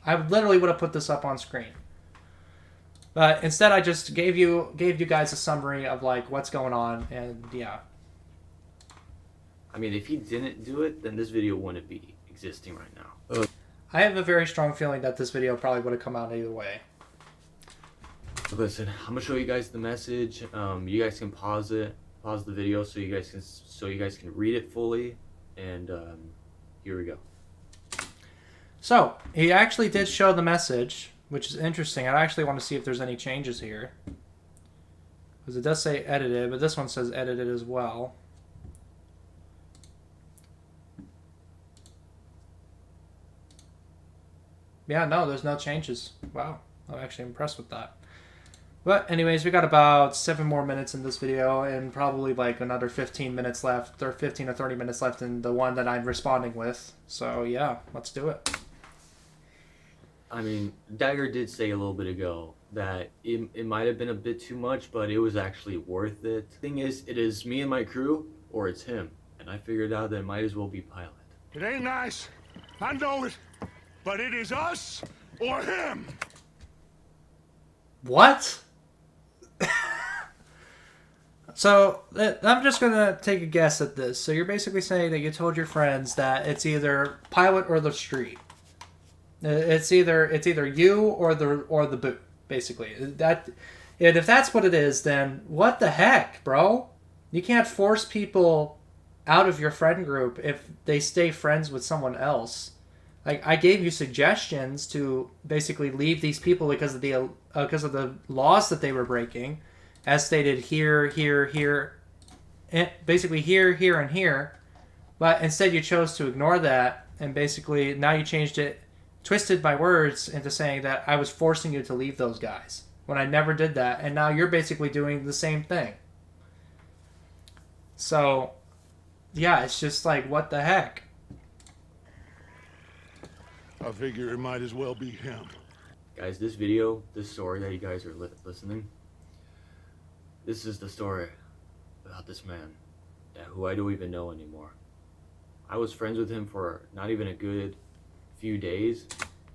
I literally would have put this up on screen. But instead, I just gave you guys a summary of like what's going on, and yeah. I mean, if he didn't do it, then this video wouldn't be existing right now. I have a very strong feeling that this video probably would have come out either way. Listen, I'm gonna show you guys the message. You guys can pause the video so you guys can read it fully, and here we go. So he actually did show the message, which is interesting. I actually want to see if there's any changes here, because it does say edited, but this one says edited as well. Yeah, no, there's no changes. Wow, I'm actually impressed with that. But anyways, we got about 7 more minutes in this video, and probably like another 15 minutes left, or 15 or 30 minutes left in the one that I'm responding with. So yeah, let's do it. I mean, Dagger did say a little bit ago that it might have been a bit too much, but it was actually worth it. Thing is, it is me and my crew, or it's him. And I figured out that it might as well be Pilot. It ain't nice. I know it. But it is us or him. What? So, I'm just gonna take a guess at this. So you're basically saying that you told your friends that it's either Pilot or the street. It's either you or the boot, basically. And if that's what it is, then what the heck, bro? You can't force people out of your friend group if they stay friends with someone else. Like, I gave you suggestions to basically leave these people because of the laws that they were breaking, as stated here, and basically here, and here. But instead you chose to ignore that, and basically now you changed it, twisted my words into saying that I was forcing you to leave those guys, when I never did that, and now you're basically doing the same thing. So, yeah, it's just like, what the heck? I figure it might as well be him. Guys, this story that you guys are listening, this is the story about this man who I don't even know anymore. I was friends with him for not even a good few days.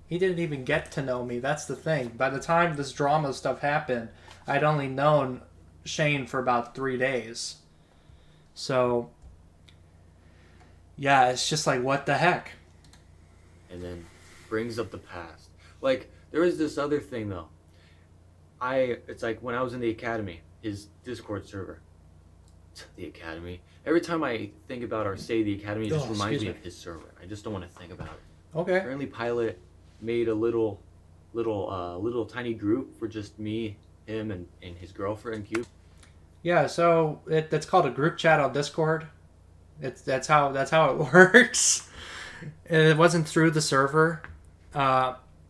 He didn't even get to know me. That's the thing. By the time this drama stuff happened, I'd only known Shane for about 3 days. So, yeah, it's just like, what the heck? And then brings up the past. Like, there is this other thing though. It's like when I was in the academy, his Discord server. The academy. Every time I think about or say the academy, it just reminds me of his server. I just don't want to think about it. Okay. Apparently Pilot made a little tiny group for just me, him, and his girlfriend Cube. Yeah, so that's called a group chat on Discord. That's how it works. It wasn't through the server.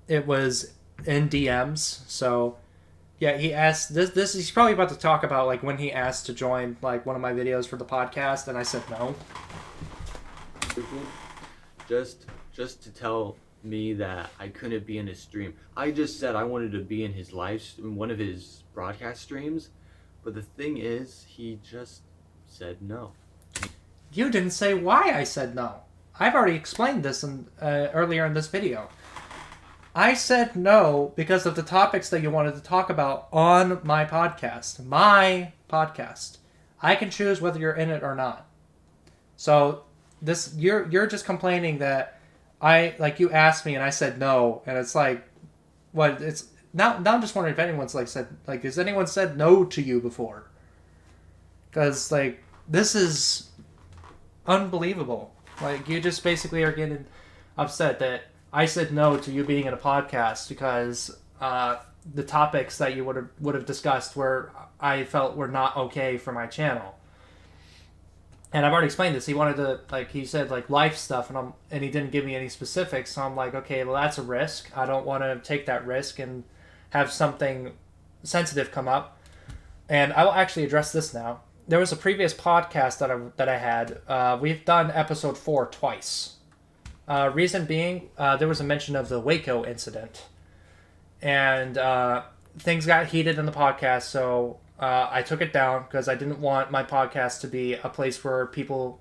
It was in DMs. So yeah, he asked this. He's probably about to talk about like when he asked to join like one of my videos for the podcast, and I said no. Just to tell me that I couldn't be in his stream. I just said I wanted to be in his one of his broadcast streams, but the thing is, he just said no. You didn't say why I said no. I've already explained this earlier in this video. I said no because of the topics that you wanted to talk about on my podcast. My podcast. I can choose whether you're in it or not. So you're just complaining that you asked me and I said no, and it's like, what? It's now I'm just wondering if anyone's has anyone said no to you before? Because like, this is unbelievable. Like, you just basically are getting upset that I said no to you being in a podcast because the topics that you would have discussed I felt were not okay for my channel. And I've already explained this. He wanted to, he said life stuff, and he didn't give me any specifics. So I'm like, okay, well, that's a risk. I don't want to take that risk and have something sensitive come up. And I will actually address this now. There was a previous podcast that I had. We've done episode 4 twice. Reason being, there was a mention of the Waco incident. And things got heated in the podcast, so I took it down because I didn't want my podcast to be a place where people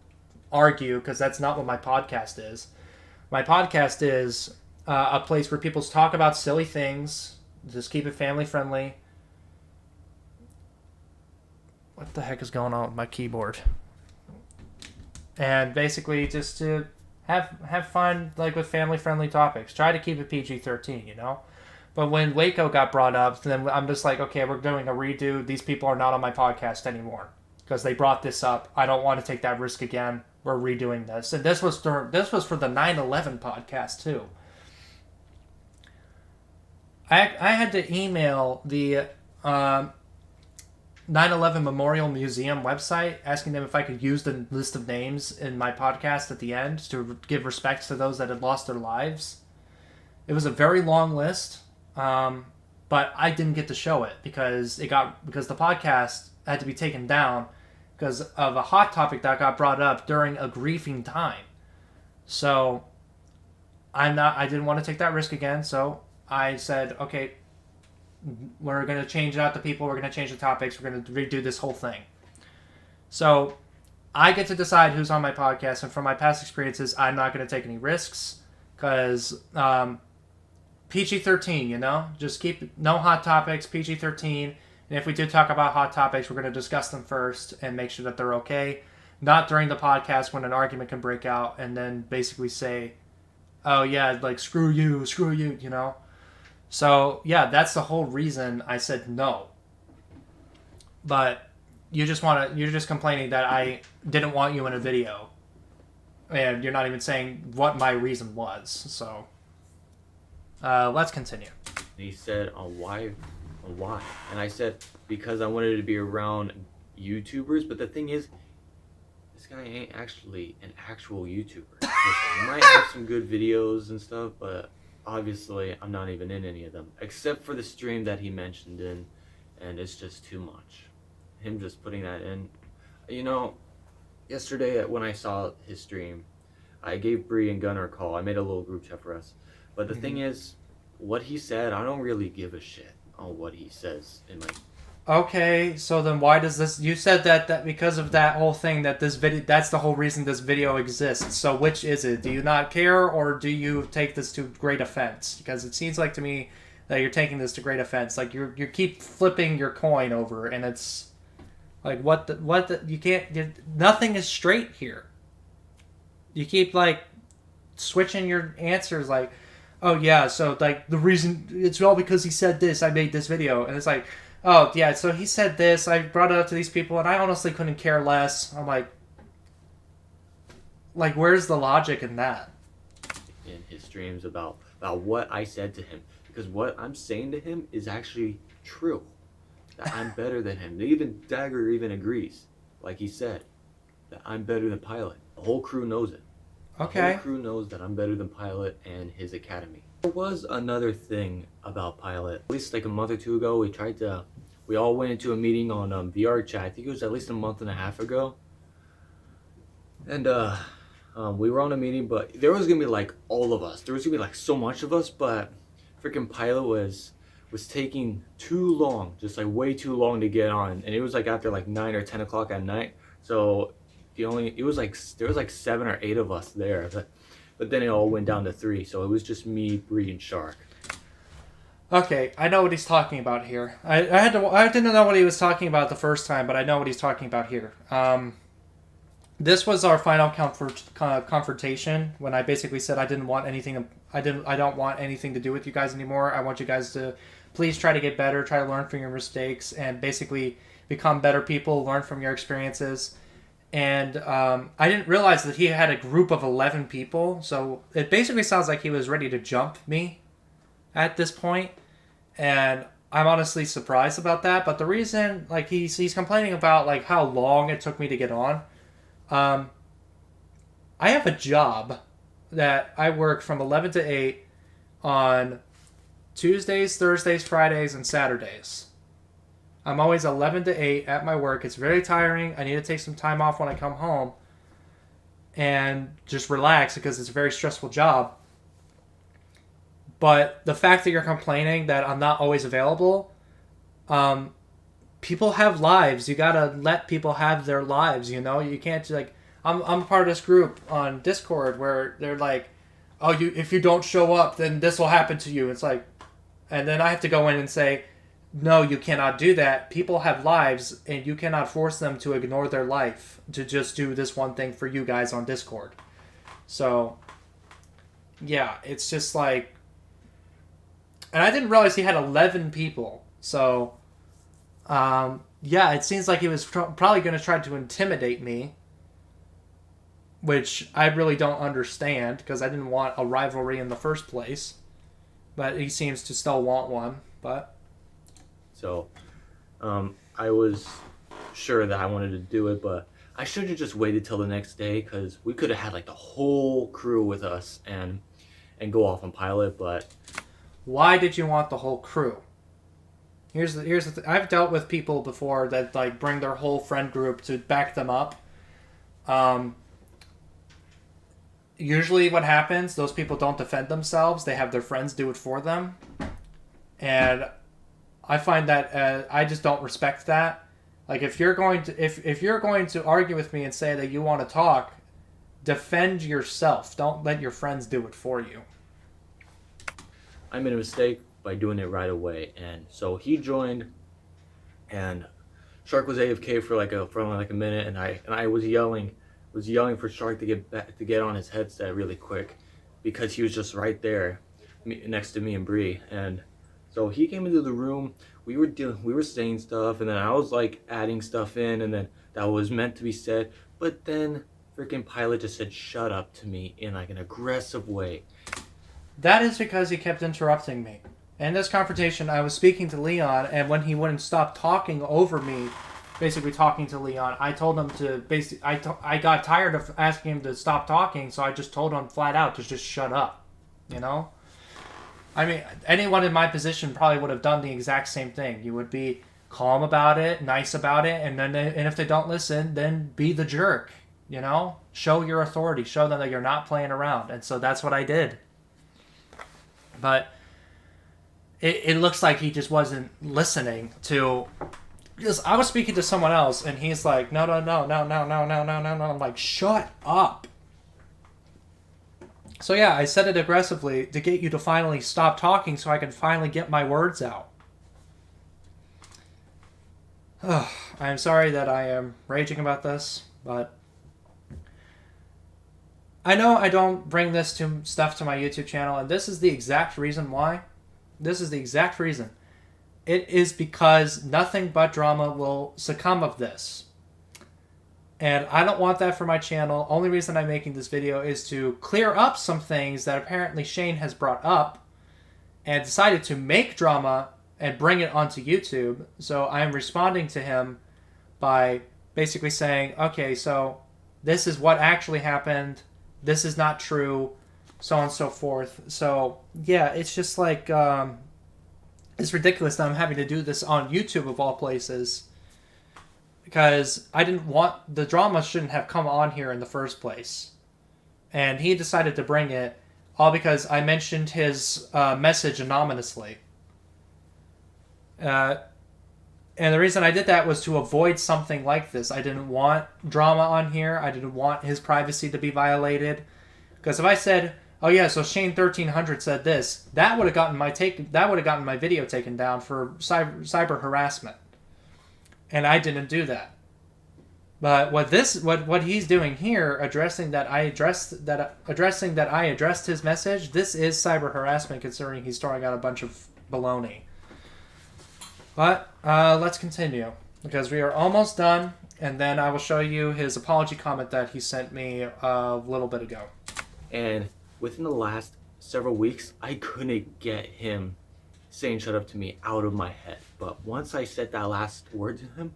argue, because that's not what my podcast is. My podcast is a place where people talk about silly things, just keep it family friendly. What the heck is going on with my keyboard? And basically just to have fun, with family-friendly topics. Try to keep it PG-13, you know? But when Waco got brought up, then I'm just like, okay, we're doing a redo. These people are not on my podcast anymore because they brought this up. I don't want to take that risk again. We're redoing this. And this was for the 9/11 podcast, too. I had to email the 9/11 Memorial Museum website asking them if I could use the list of names in my podcast at the end to give respect to those that had lost their lives. It was a very long list, but I didn't get to show it because the podcast had to be taken down because of a hot topic that got brought up during a grieving time. So I didn't want to take that risk again, so I said, okay, we're going to change out the people, we're going to change the topics, we're going to redo this whole thing. So I get to decide who's on my podcast, and from my past experiences, I'm not going to take any risks because PG-13, you know? Just keep no hot topics, PG-13. And if we do talk about hot topics, we're going to discuss them first and make sure that they're okay. Not during the podcast when an argument can break out and then basically say, oh, yeah, like, screw you, you know? So, yeah, that's the whole reason I said no. But you're just complaining that I didn't want you in a video. And you're not even saying what my reason was. So, let's continue. He said, why? And I said, because I wanted to be around YouTubers. But the thing is, this guy ain't actually an actual YouTuber. He might have some good videos and stuff, but obviously I'm not even in any of them. Except for the stream that he mentioned in, and it's just too much. Him just putting that in. You know, yesterday when I saw his stream, I gave Bree and Gunnar a call. I made a little group chat for us. But the thing is, what he said, I don't really give a shit on what he says in my... Okay, so then why does this... You said that because of that whole thing, that this video... That's the whole reason this video exists. So which is it? Do you not care, or do you take this to great offense? Because it seems like to me that you're taking this to great offense. Like, you keep flipping your coin over, and it's... Like, you can't... Nothing is straight here. You keep, like, switching your answers, like, oh, yeah, so, like, the reason... It's all because he said this, I made this video. And it's like... Oh, yeah, so he said this, I brought it up to these people, and I honestly couldn't care less. I'm like, where's the logic in that? In his streams about what I said to him. Because what I'm saying to him is actually true. That I'm better than him. Even Dagger even agrees. Like he said, that I'm better than Pilot. The whole crew knows it. Okay. The whole crew knows that I'm better than Pilot and his academy. There was another thing about Pilot. At least like a month or two ago, we all went into a meeting on VR chat. I think it was at least a month and a half ago. And we were on a meeting, but there was gonna be like all of us. There was gonna be like so much of us, but freaking Pilot was taking too long, just like way too long to get on. And it was like after like 9 or 10 o'clock at night. So there was like 7 or 8 of us there. But then it all went down to 3, so it was just me, Bree, and Shark. Okay, I know what he's talking about here. I didn't know what he was talking about the first time, but I know what he's talking about here. This was our final confrontation when I basically said I don't want anything to do with you guys anymore. I want you guys to please try to get better, try to learn from your mistakes, and basically become better people, learn from your experiences. And I didn't realize that he had a group of 11 people, so it basically sounds like he was ready to jump me at this point. And I'm honestly surprised about that. But the reason, like, he's complaining about, like, how long it took me to get on. I have a job that I work from 11 to 8 on Tuesdays, Thursdays, Fridays, and Saturdays. I'm always 11 to 8 at my work. It's very tiring. I need to take some time off when I come home and just relax because it's a very stressful job. But the fact that you're complaining that I'm not always available, people have lives. You gotta let people have their lives, you know? You can't, like... I'm a part of this group on Discord where they're like, oh, if you don't show up, then this will happen to you. It's like... And then I have to go in and say... No, you cannot do that. People have lives, and you cannot force them to ignore their life to just do this one thing for you guys on Discord. So, yeah, it's just like... And I didn't realize he had 11 people. So, yeah, it seems like he was probably going to try to intimidate me. Which I really don't understand, because I didn't want a rivalry in the first place. But he seems to still want one, but... So, I was sure that I wanted to do it, but I should have just waited till the next day, because we could have had like the whole crew with us and go off on Pilot. But why did you want the whole crew? Here's the thing. I've dealt with people before that like bring their whole friend group to back them up. Usually, what happens? Those people don't defend themselves. They have their friends do it for them, and I find that I just don't respect that. Like if you're going to if you're going to argue with me and say that you want to talk, defend yourself. Don't let your friends do it for you. I made a mistake by doing it right away, and so he joined, and Shark was AFK for like a minute, and I was yelling for Shark to get on his headset really quick, because he was just right there, next to me and Bree, and so he came into the room. We were saying stuff, and then I was like adding stuff in, and then that was meant to be said, but then freaking Pilot just said "shut up" to me in like an aggressive way. That is because he kept interrupting me. In this confrontation, I was speaking to Leon, and when he wouldn't stop talking over me, basically talking to Leon, I told him to I got tired of asking him to stop talking, so I just told him flat out to just shut up. You know? I mean, anyone in my position probably would have done the exact same thing. You would be calm about it, nice about it, and if they don't listen, then be the jerk. You know? Show your authority. Show them that you're not playing around. And so that's what I did. But it looks like he just wasn't listening to... Because I was speaking to someone else, and he's like, no. I'm like, shut up. So yeah, I said it aggressively to get you to finally stop talking so I can finally get my words out. I'm sorry that I am raging about this, but... I know I don't bring this stuff to my YouTube channel, and this is the exact reason why. This is the exact reason. It is because nothing but drama will succumb of this. And I don't want that for my channel. Only reason I'm making this video is to clear up some things that apparently Shane has brought up and decided to make drama and bring it onto YouTube. So I'm responding to him by basically saying, okay, so this is what actually happened. This is not true, so on and so forth. So, yeah, it's just like, it's ridiculous that I'm having to do this on YouTube of all places. Because I didn't want, the drama shouldn't have come on here in the first place. And he decided to bring it, all because I mentioned his message anonymously. And the reason I did that was to avoid something like this. I didn't want drama on here. I didn't want his privacy to be violated. Because if I said, oh yeah, so Shane1300 said this, that would have gotten my video taken down for cyber harassment. And I didn't do that. But what he's doing here, addressing that I addressed his message, this is cyber harassment, considering he's throwing out a bunch of baloney. But let's continue, because we are almost done, and then I will show you his apology comment that he sent me a little bit ago. And within the last several weeks, I couldn't get him saying "shut up" to me out of my head. But once I said that last word to him,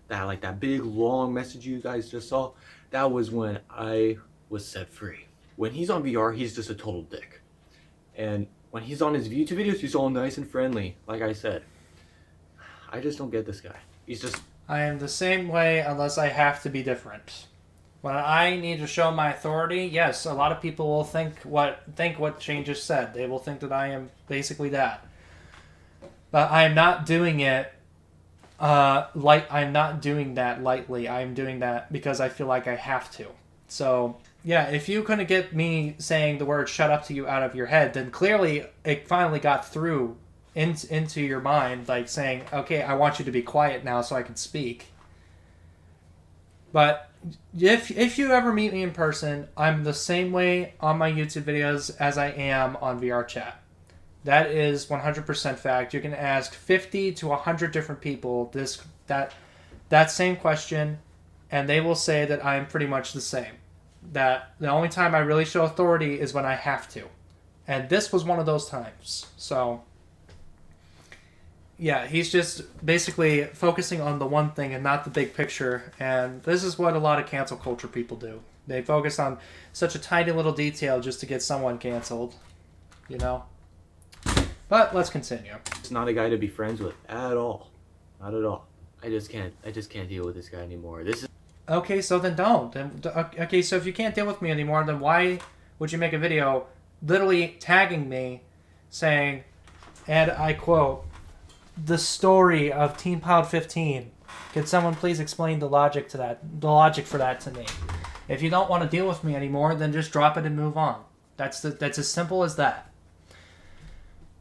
that big long message you guys just saw, that was when I was set free. When he's on VR, he's just a total dick. And when he's on his YouTube videos, he's all nice and friendly, like I said. I just don't get this guy. He's just... I am the same way unless I have to be different. When I need to show my authority, yes, a lot of people will think what Shane just said. They will think that I am basically that. But I am not doing it I'm not doing that lightly. I am doing that because I feel like I have to. So, yeah, if you couldn't get me saying the word "shut up" to you out of your head, then clearly it finally got through into your mind, like saying, okay, I want you to be quiet now so I can speak. But if you ever meet me in person, I'm the same way on my YouTube videos as I am on VR chat. That is 100% fact. You can ask 50 to 100 different people that same question, and they will say that I'm pretty much the same. That the only time I really show authority is when I have to. And this was one of those times. So, yeah, he's just basically focusing on the one thing and not the big picture. And this is what a lot of cancel culture people do. They focus on such a tiny little detail just to get someone canceled. You know? But let's continue. It's not a guy to be friends with at all. Not at all. I just can't deal with this guy anymore. This is... Okay, so then don't. Okay, so if you can't deal with me anymore, then why would you make a video literally tagging me saying, and I quote, "the story of Team Pilot 15 Could someone please explain the logic to that? The logic for that to me. If you don't want to deal with me anymore, then just drop it and move on. That's as simple as that.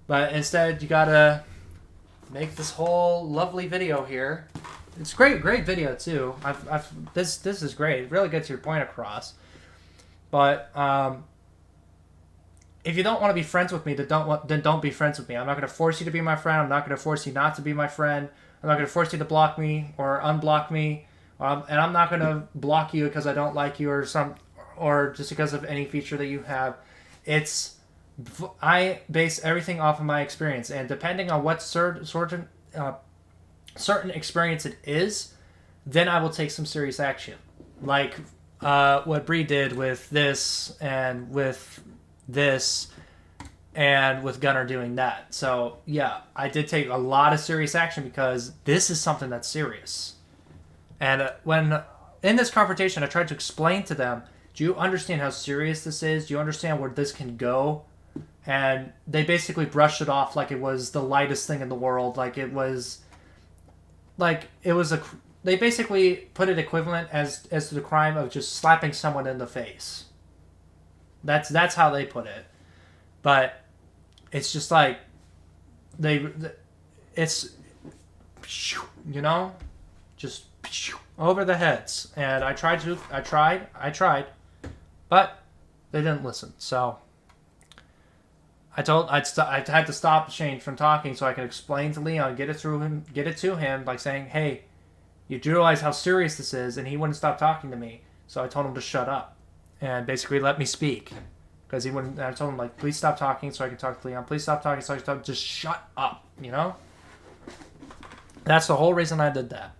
But instead, you gotta make this whole lovely video here. It's great video too. This is great. It really gets your point across. But if you don't want to be friends with me, then don't be friends with me. I'm not gonna force you to be my friend. I'm not gonna force you not to be my friend. I'm not gonna force you to block me or unblock me. And I'm not gonna block you because I don't like you or just because of any feature that you have. I base everything off of my experience, and depending on what certain experience it is, then I will take some serious action, like what Bree did with this, and with Gunner doing that. So yeah, I did take a lot of serious action because this is something that's serious. And when in this confrontation, I tried to explain to them, do you understand how serious this is? Do you understand where this can go? And they basically brushed it off like it was the lightest thing in the world. They basically put it equivalent as to the crime of just slapping someone in the face. That's how they put it. But it's just like it's just over the heads. And I tried, but they didn't listen. So I had to stop Shane from talking so I could explain to Leon, get it to him by saying, hey, you do realize how serious this is, and he wouldn't stop talking to me. So I told him to shut up and basically let me speak. Because he wouldn't. I told him, like, please stop talking so I can talk to Leon. Please stop talking so I can talk. Just shut up, That's the whole reason I did that.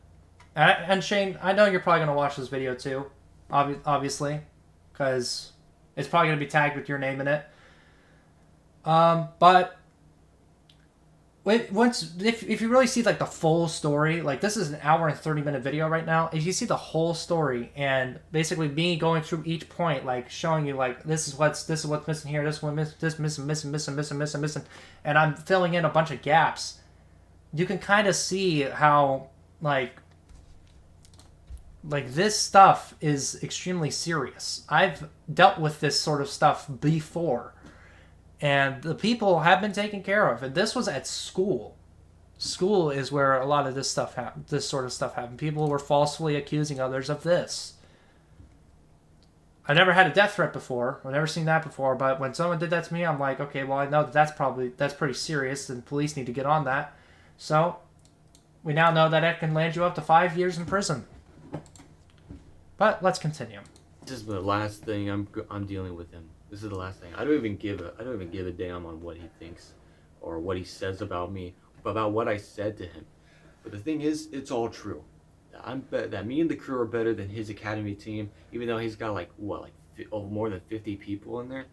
And Shane, I know you're probably going to watch this video too, obviously, because it's probably going to be tagged with your name in it. But if you really see like the full story, like this is an hour and 30-minute video right now. If you see the whole story and basically me going through each point, like showing you like this is what's missing here, this missing, and I'm filling in a bunch of gaps, you can kind of see how like this stuff is extremely serious. I've dealt with this sort of stuff before. And the people have been taken care of. And this was at school. School is where a lot of this stuff happened. This sort of stuff happened. People were falsely accusing others of this. I never had a death threat before. I've never seen that before. But when someone did that to me, I'm like, okay, well, I know that's pretty serious, and police need to get on that. So we now know that it can land you up to 5 years in prison. But let's continue. This is the last thing I'm dealing with him. This is the last thing. I don't even give a damn on what he thinks or what he says about me, about what I said to him. But the thing is, it's all true. That me and the crew are better than his academy team, even though he's got more than 50 people in there.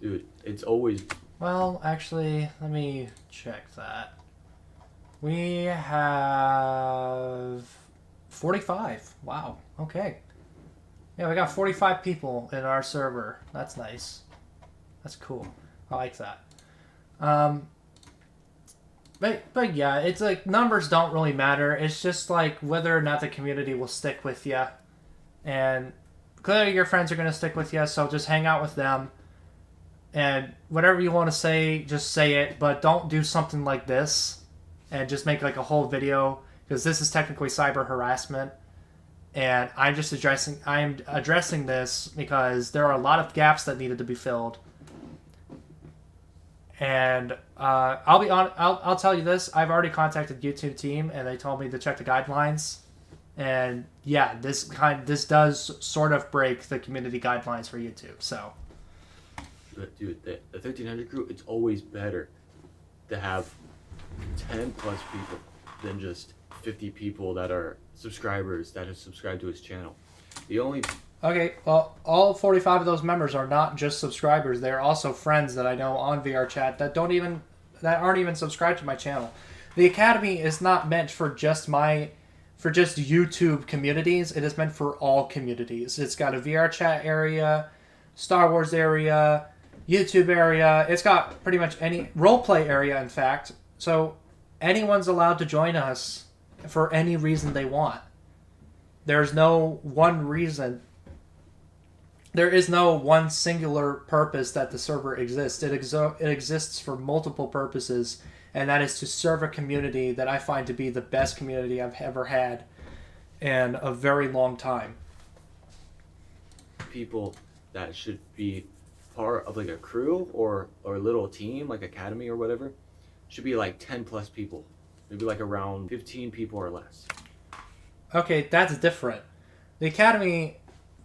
Dude, it's always. Well, actually, let me check that. We have 45. Wow. Okay. Yeah, we got 45 people in our server. That's nice. That's cool. I like that. But yeah, it's like numbers don't really matter. It's just like whether or not the community will stick with you. And clearly your friends are going to stick with you, so just hang out with them. And whatever you want to say, just say it. But don't do something like this and just make like a whole video, because this is technically cyber harassment. And I'm addressing this because there are a lot of gaps that needed to be filled. And I'll tell you this: I've already contacted YouTube team, and they told me to check the guidelines. And yeah, this does sort of break the community guidelines for YouTube. So, dude, the 1300 crew, it's always better to have 10 plus people than just 50 people that are subscribers that have subscribed to his channel. Okay, well, all 45 of those members are not just subscribers. They are also friends that I know on VR chat that aren't even subscribed to my channel. The Academy is not meant for just YouTube communities. It is meant for all communities. It's got a VR chat area, Star Wars area, YouTube area. It's got pretty much any roleplay area, in fact. So anyone's allowed to join us for any reason they want. There's no one reason. There is no one singular purpose that the server exists. It exists for multiple purposes, and that is to serve a community that I find to be the best community I've ever had in a very long time. People that should be part of like a crew or a little team, like academy or whatever, should be like 10 plus people. Maybe like around 15 people or less. Okay, that's different. The academy,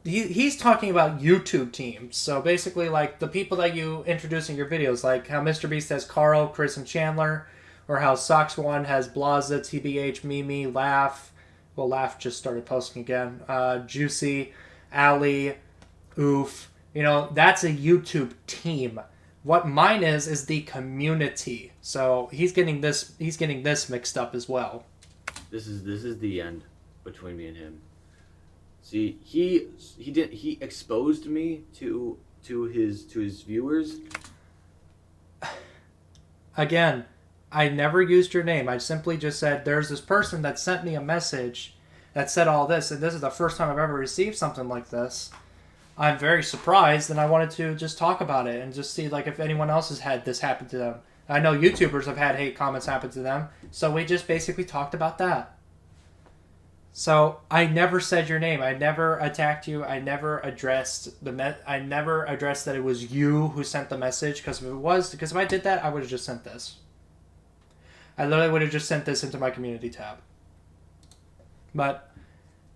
he's talking about YouTube teams. So basically, like the people that you introduce in your videos, like how Mr. Beast has Carl, Chris, and Chandler, or how Sox1 has Blaza, TBH, Mimi, Laugh. Well, Laugh just started posting again. Juicy, Ali, Oof. You know, that's a YouTube team. What mine is the community. So he's getting this mixed up as well. This is the end between me and him. See, he exposed me to his viewers. Again, I never used your name. I simply just said there's this person that sent me a message that said all this, and this is the first time I've ever received something like this. I'm very surprised, and I wanted to just talk about it and just see like if anyone else has had this happen to them. I know YouTubers have had hate comments happen to them, so we just basically talked about that. So I never said your name. I never attacked you. I never addressed that it was you who sent the message. Because if I did that, I would have just sent this. I literally would have just sent this into my community tab. But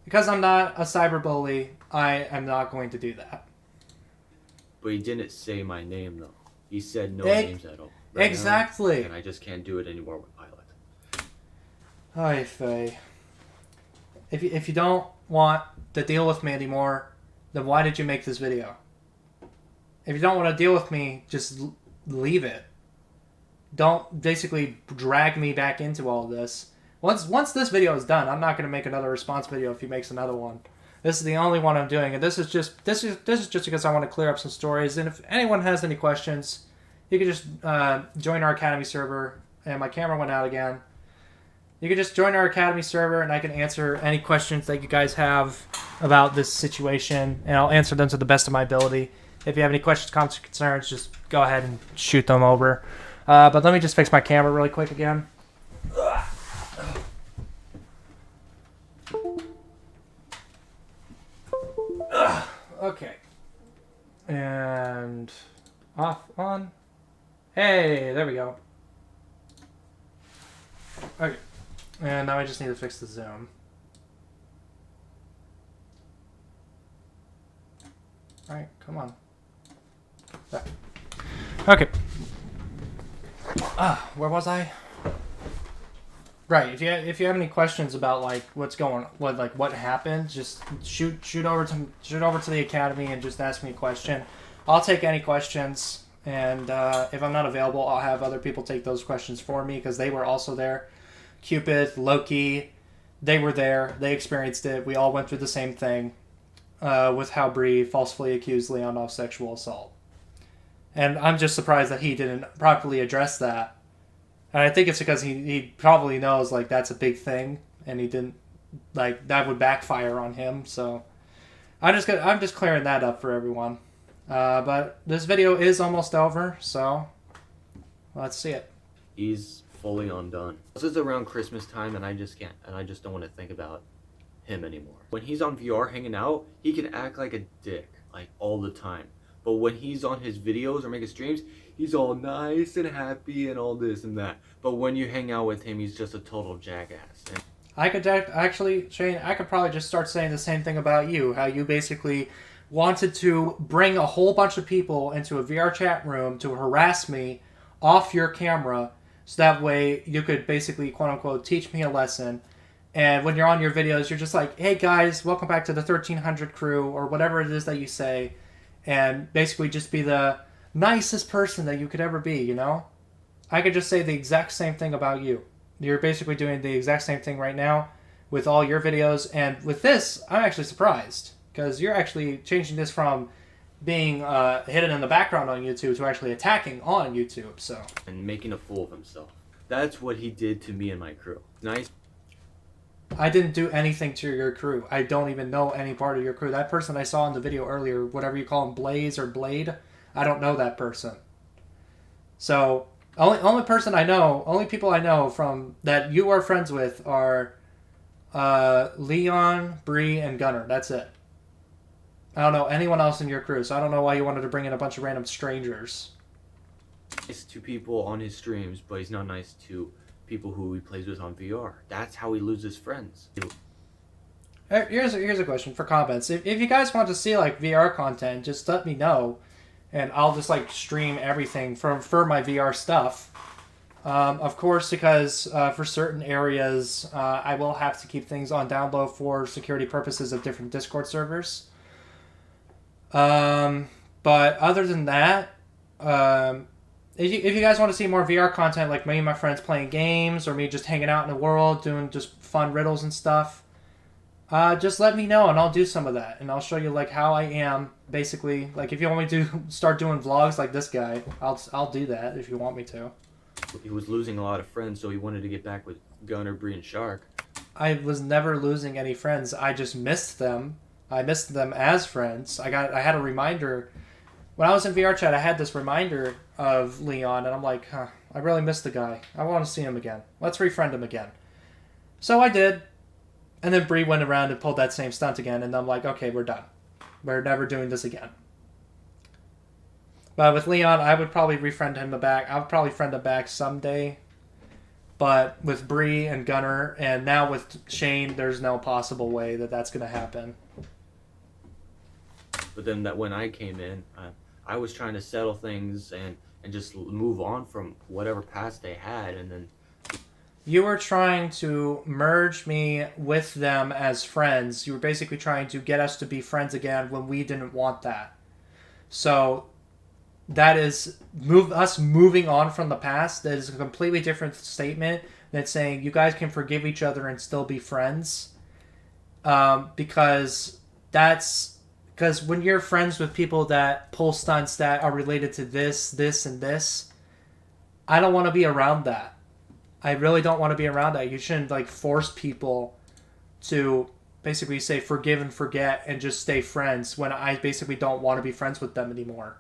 because I'm not a cyberbully, I am not going to do that. But he didn't say my name though. He said no names at all. Right Exactly. now, and I just can't do it anymore with Pilot. Hi, Faye. If you don't want to deal with me anymore, then why did you make this video? If you don't want to deal with me, just leave it. Don't basically drag me back into all this. Once this video is done, I'm not going to make another response video if he makes another one. This is the only one I'm doing, and this is just because I want to clear up some stories. And if anyone has any questions, you can just join our Academy server. And my camera went out again. You can just join our Academy server, and I can answer any questions that you guys have about this situation, and I'll answer them to the best of my ability. If you have any questions, comments, or concerns, just go ahead and shoot them over. But let me just fix my camera really quick again. Okay. And off, on. Hey, there we go. Okay. And now I just need to fix the zoom. Alright, come on. There. Okay. Where was I? Right, if you have any questions about like what happened, just shoot over to the Academy and just ask me a question. I'll take any questions, and if I'm not available, I'll have other people take those questions for me because they were also there. Cupid, Loki, they were there. They experienced it. We all went through the same thing with how Bree falsely accused Leon of sexual assault. And I'm just surprised that he didn't properly address that. And I think it's because he probably knows like that's a big thing, and he didn't like that would backfire on him. So I'm just clearing that up for everyone. But this video is almost over, so let's see it. He's fully undone. This is around Christmas time, and I just don't want to think about him anymore. When he's on VR hanging out, he can act like a dick like all the time. But when he's on his videos or making streams, he's all nice and happy and all this and that. But when you hang out with him, he's just a total jackass. And I could actually, Shane, I could probably just start saying the same thing about you. How you basically wanted to bring a whole bunch of people into a VR chat room to harass me off your camera. So that way you could basically, quote unquote, teach me a lesson. And when you're on your videos, you're just like, hey guys, welcome back to the 1300 crew, or whatever it is that you say. And basically just be the nicest person that you could ever be, you know? I could just say the exact same thing about you. You're basically doing the exact same thing right now with all your videos. And with this, I'm actually surprised. Because you're actually changing this from being hidden in the background on YouTube to actually attacking on YouTube, so. making a fool of himself. That's what he did to me and my crew. Nice. I didn't do anything to your crew. I don't even know any part of your crew. That person I saw in the video earlier, whatever you call him, Blaze or Blade, I don't know that person. So, only person I know, only people I know from that you are friends with are Leon, Bree, and Gunner. That's it. I don't know anyone else in your crew, so I don't know why you wanted to bring in a bunch of random strangers. Nice to people on his streams, but he's not nice to people who he plays with on VR. That's how he loses friends. Here's a question for comments. If you guys want to see like VR content, just let me know, and I'll just like stream everything for my VR stuff. Of course, because for certain areas, I will have to keep things on down low for security purposes of different Discord servers. But other than that, if you guys want to see more VR content, like me and my friends playing games, or me just hanging out in the world, doing just fun riddles and stuff, just let me know and I'll do some of that. And I'll show you like how I am, basically. Like if you want me to start doing vlogs like this guy, I'll do that if you want me to. He was losing a lot of friends, so he wanted to get back with Gunner, Bree, and Shark. I was never losing any friends. I just missed them. I missed them as friends. I had a reminder. When I was in VR chat, I had this reminder of Leon, and I'm like, huh, I really miss the guy. I want to see him again. Let's refriend him again. So I did. And then Bree went around and pulled that same stunt again, and I'm like, okay, we're done. We're never doing this again. But with Leon, I would probably refriend him back. I would probably friend him back someday. But with Bree and Gunner, and now with Shane, there's no possible way that that's going to happen. But then that when I came in, I was trying to settle things and just move on from whatever past they had, and then you were trying to merge me with them as friends. You were basically trying to get us to be friends again when we didn't want that. So that is us moving on from the past. That is a completely different statement than saying you guys can forgive each other and still be friends. Because when you're friends with people that pull stunts that are related to this, and this, I don't want to be around that. I really don't want to be around that. You shouldn't like force people to basically say forgive and forget and just stay friends when I basically don't want to be friends with them anymore.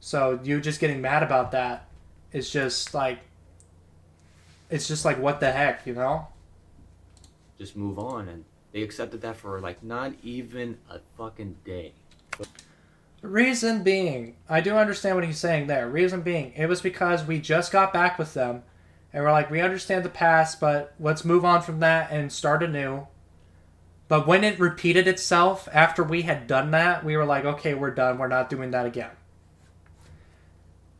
So you just getting mad about that is just like, it's just like, what the heck, you know? just move on. And they accepted that for like not even a fucking day. Reason being, I do understand what he's saying there. Reason being, it was because we just got back with them, and we're like, we understand the past, but let's move on from that and start anew. But when it repeated itself after we had done that, we were like, okay, we're done. We're not doing that again.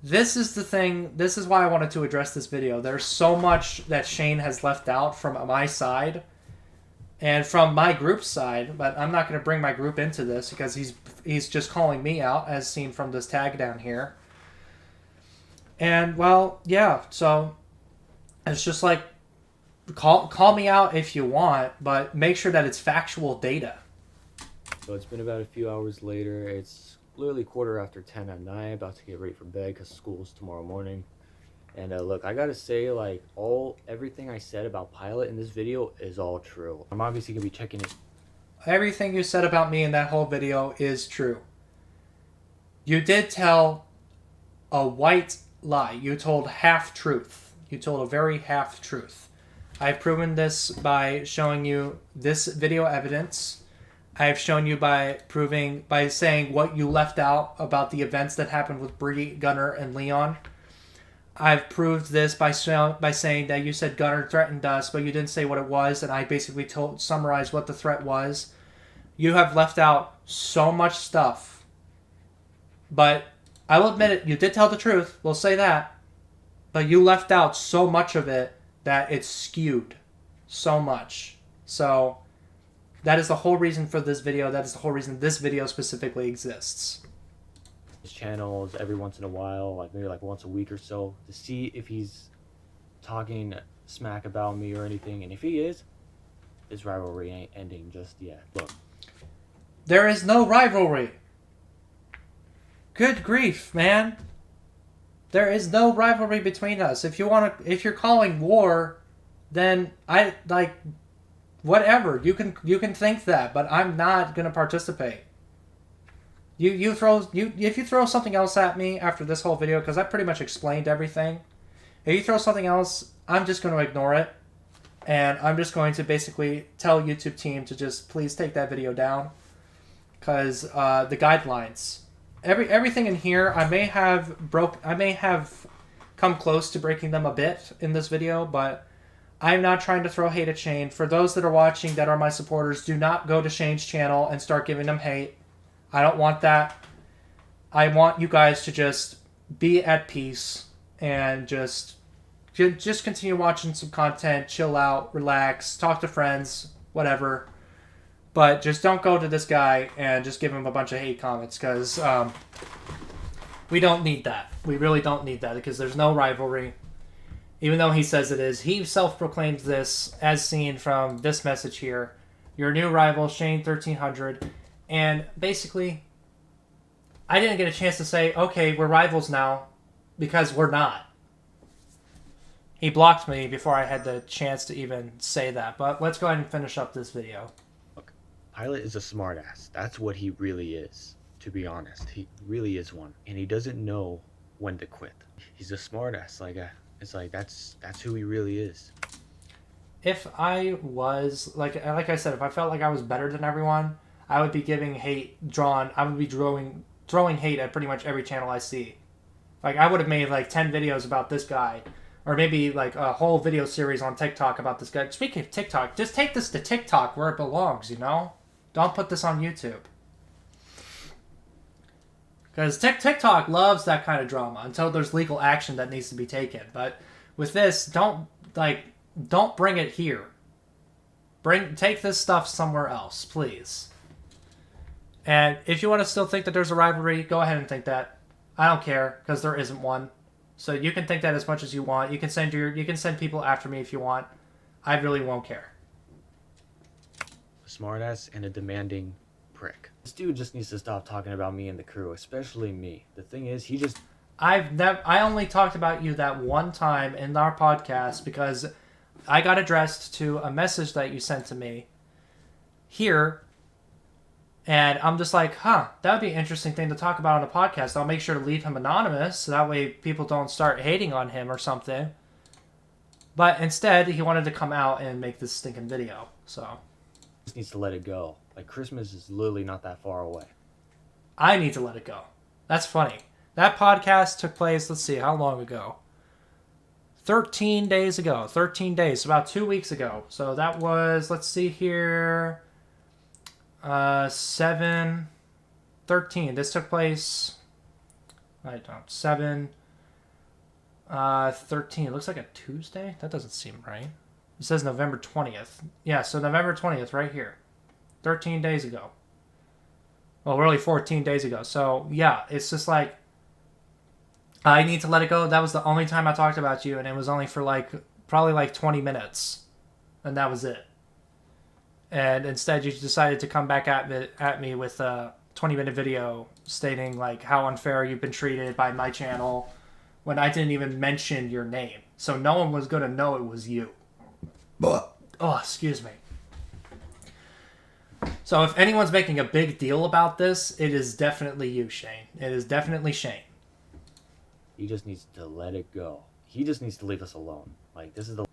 This is the thing. This is why I wanted to address this video. There's so much that Shane has left out from my side and from my group's side, but I'm not going to bring my group into this because he's just calling me out, as seen from this tag down here. And, well, yeah, so it's just like, call me out if you want, but make sure that it's factual data. So it's been about a few hours later. It's literally 10:15 at night, about to get ready for bed because school's tomorrow morning. And look, I gotta say, like, everything I said about Pilot in this video is all true. I'm obviously gonna be checking it. Everything you said about me in that whole video is true. You did tell a white lie. You told half-truth. You told a very half-truth. I've proven this by showing you this video evidence. I've shown you by saying what you left out about the events that happened with Bree, Gunner, and Leon. I've proved this by saying that you said Gunner threatened us, but you didn't say what it was, and I basically summarized what the threat was. You have left out so much stuff. But I will admit it, you did tell the truth. We'll say that. But you left out so much of it that it's skewed so much. So that is the whole reason for this video. That is the whole reason this video specifically exists. His channels every once in a while, like maybe like once a week or so, to see if he's talking smack about me or anything. And if he is, this rivalry ain't ending just yet. Look. There is no rivalry. Good grief, man. There is no rivalry between us. If you're calling war, then whatever. You can think that, but I'm not gonna participate. If you throw something else at me after this whole video, because I pretty much explained everything. If you throw something else, I'm just going to ignore it, and I'm just going to basically tell YouTube team to just please take that video down, because the guidelines, everything in here, I may have come close to breaking them a bit in this video, but I'm not trying to throw hate at Shane. For those that are watching that are my supporters, do not go to Shane's channel and start giving him hate. I don't want that. I want you guys to just be at peace and just continue watching some content, chill out, relax, talk to friends, whatever. But just don't go to this guy and just give him a bunch of hate comments, because we don't need that. We really don't need that, because there's no rivalry. Even though he says it is, he self-proclaims this, as seen from this message here. Your new rival, Shane1300. And basically, I didn't get a chance to say, okay, we're rivals now, because we're not. He blocked me before I had the chance to even say that. But let's go ahead and finish up this video. Look, Pilot is a smartass. That's what he really is, to be honest. He really is one. And he doesn't know when to quit. He's a smartass. It's like that's who he really is. If I was, like I said, if I felt like I was better than everyone, I would be giving hate I would be throwing hate at pretty much every channel I see. Like, I would have made like 10 videos about this guy, or maybe like a whole video series on TikTok about this guy. Speaking of TikTok, just take this to TikTok where it belongs, you know? Don't put this on YouTube. Because TikTok loves that kind of drama until there's legal action that needs to be taken. But with this, don't bring it here. Take this stuff somewhere else, please. And if you want to still think that there's a rivalry, go ahead and think that. I don't care, because there isn't one. So you can think that as much as you want. You can send people after me if you want. I really won't care. A smartass and a demanding prick. This dude just needs to stop talking about me and the crew, especially me. The thing is, I only talked about you that one time in our podcast because I got addressed to a message that you sent to me here. And I'm just like, that would be an interesting thing to talk about on a podcast. I'll make sure to leave him anonymous, so that way people don't start hating on him or something. But instead, he wanted to come out and make this stinking video, so. Just needs to let it go. Like, Christmas is literally not that far away. I need to let it go. That's funny. That podcast took place, let's see, how long ago? 13 days ago. 13 days, about 2 weeks ago. So that was, let's see here... 7, 13. This took place. 7, 13. It looks like a Tuesday. That doesn't seem right. It says November 20th. Yeah, so November 20th, right here. 13 days ago. Well, really 14 days ago. So yeah, it's just like I need to let it go. That was the only time I talked about you, and it was only for probably 20 minutes, and that was it. And instead, you decided to come back at me with a 20-minute video stating like how unfair you've been treated by my channel when I didn't even mention your name. So no one was going to know it was you. Oh, excuse me. So if anyone's making a big deal about this, it is definitely you, Shane. It is definitely Shane. He just needs to let it go. He just needs to leave us alone. Like, this is the...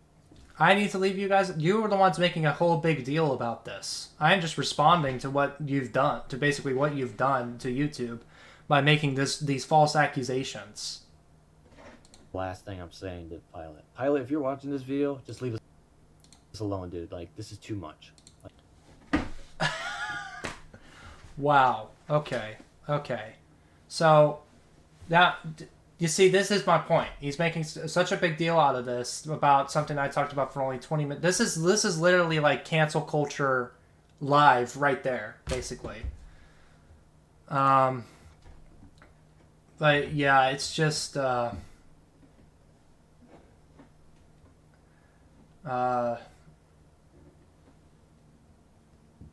I need to leave you guys. You were the ones making a whole big deal about this. I am just responding to what you've done, to basically what you've done to YouTube by making these false accusations. Last thing I'm saying to Pilot. Pilot, if you're watching this video, just leave us alone, dude. Like, this is too much. Wow. Okay. So, now... You see, this is my point. He's making such a big deal out of this about something I talked about for only 20 minutes. This is literally like cancel culture live right there, basically. But yeah, it's just but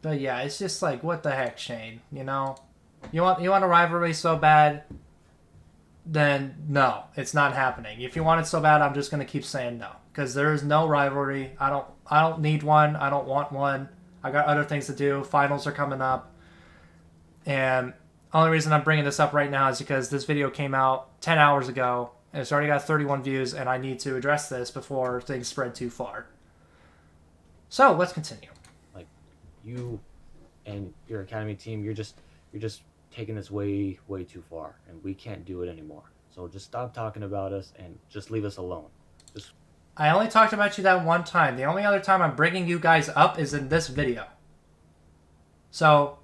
yeah, it's just like, what the heck, Shane? You know, you want a rivalry so bad. then no, it's not happening. If you want it so bad, I'm just going to keep saying no, because there is no rivalry. I don't need one. I don't want one. I got other things to do. Finals are coming up. And the only reason I'm bringing this up right now is because this video came out 10 hours ago, and it's already got 31 views, and I need to address this before things spread too far. So, let's continue. Like, you and your academy team, you're just taking this way too far, and we can't do it anymore. So just stop talking about us and just leave us alone. I only talked about you that one time. The only other time I'm bringing you guys up is in this video. So,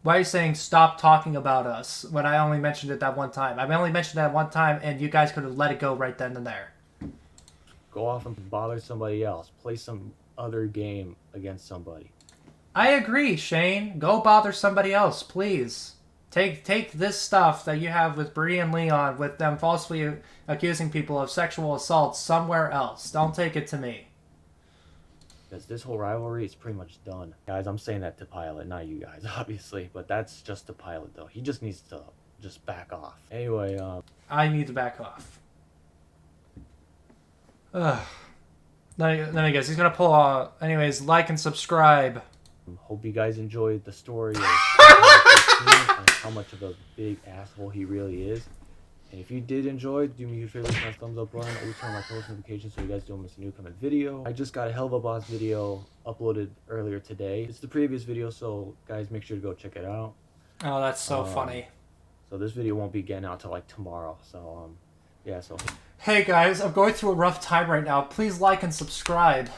why are you saying stop talking about us when I only mentioned it that one time? I only mentioned that one time, and you guys could have let it go right then and there. Go off and bother somebody else. Play some other game against somebody. I agree, Shane. Go bother somebody else, please. Take this stuff that you have with Bree and Leon, with them falsely accusing people of sexual assault, somewhere else. Don't take it to me. Because this whole rivalry is pretty much done. Guys, I'm saying that to Pilot, not you guys, obviously. But that's just to Pilot, though. He just needs to just back off. Anyway, I need to back off. Ugh. Then I guess he's gonna pull out. Anyways, like and subscribe. Hope you guys enjoyed the story of and how much of a big asshole he really is. And if you did enjoy, do me a favor, smash that thumbs up button. Always turn on my post notifications so you guys don't miss a new coming video. I just got a Hell of a Boss video uploaded earlier today. It's the previous video, so guys, make sure to go check it out. Oh, that's so funny. So this video won't be getting out till like tomorrow. So yeah. So hey guys, I'm going through a rough time right now. Please like and subscribe.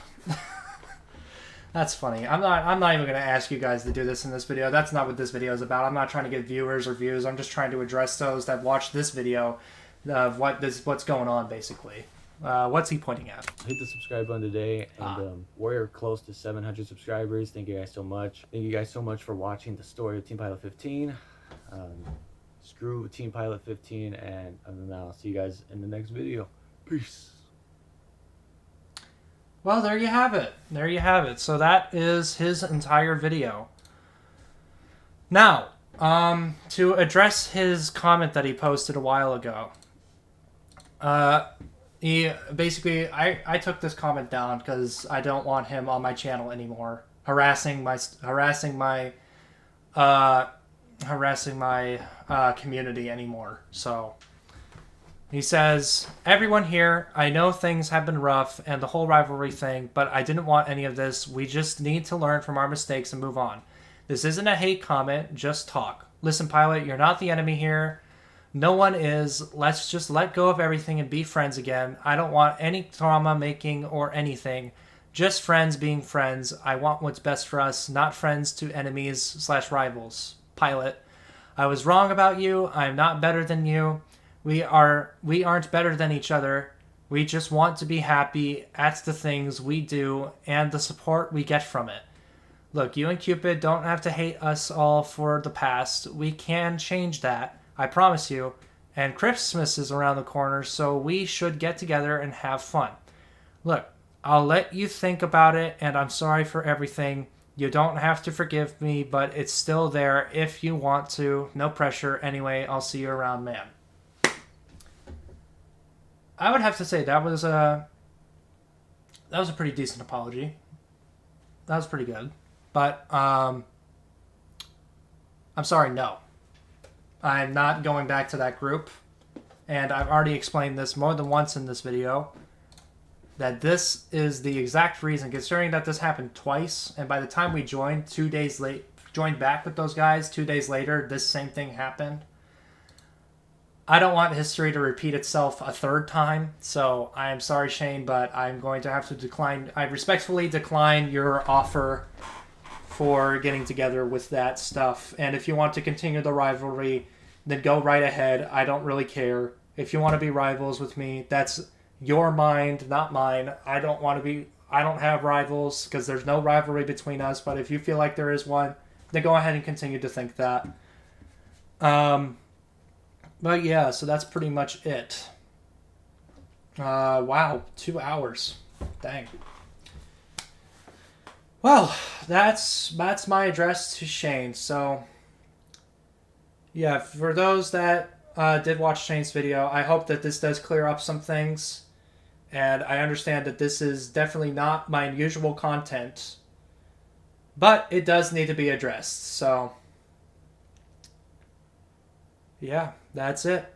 That's funny. I'm not even going to ask you guys to do this in this video. That's not what this video is about. I'm not trying to get viewers or views. I'm just trying to address those that watch this video of what's going on, basically. What's he pointing at? Hit the subscribe button today, and we're close to 700 subscribers. Thank you guys so much. Thank you guys so much for watching the story of Team Pilot 15. Screw Team Pilot 15, and other than that, I'll see you guys in the next video. Peace. Well, there you have it. There you have it. So that is his entire video. Now, to address his comment that he posted a while ago. He basically, I took this comment down because I don't want him on my channel anymore, harassing my community anymore. So he says, everyone here, I know things have been rough and the whole rivalry thing, but I didn't want any of this. We just need to learn from our mistakes and move on. This isn't a hate comment, just talk. Listen, Pilot, you're not the enemy here. No one is. Let's just let go of everything and be friends again. I don't want any drama making or anything. Just friends being friends. I want what's best for us, not friends to enemies/rivals. Pilot, I was wrong about you. I'm not better than you. We aren't better than each other. We just want to be happy at the things we do and the support we get from it. Look, you and Cupid don't have to hate us all for the past. We can change that, I promise you. And Christmas is around the corner, so we should get together and have fun. Look, I'll let you think about it, and I'm sorry for everything. You don't have to forgive me, but it's still there if you want to. No pressure. Anyway, I'll see you around, man. I would have to say that was a pretty decent apology. That was pretty good. But I'm sorry, no. I'm not going back to that group. And I've already explained this more than once in this video. That this is the exact reason, considering that this happened twice, and by the time we joined joined back with those guys 2 days later, this same thing happened. I don't want history to repeat itself a third time, so I am sorry, Shane, but I'm going to have to decline. I respectfully decline your offer for getting together with that stuff. And if you want to continue the rivalry, then go right ahead. I don't really care. If you want to be rivals with me, that's your mind, not mine. I don't have rivals because there's no rivalry between us, but if you feel like there is one, then go ahead and continue to think that. But yeah, so that's pretty much it. Wow, 2 hours. Dang. Well, that's my address to Shane. So, yeah, for those that did watch Shane's video. I hope that this does clear up some things. And I understand that this is definitely not my usual content. But it does need to be addressed. So, yeah, that's it.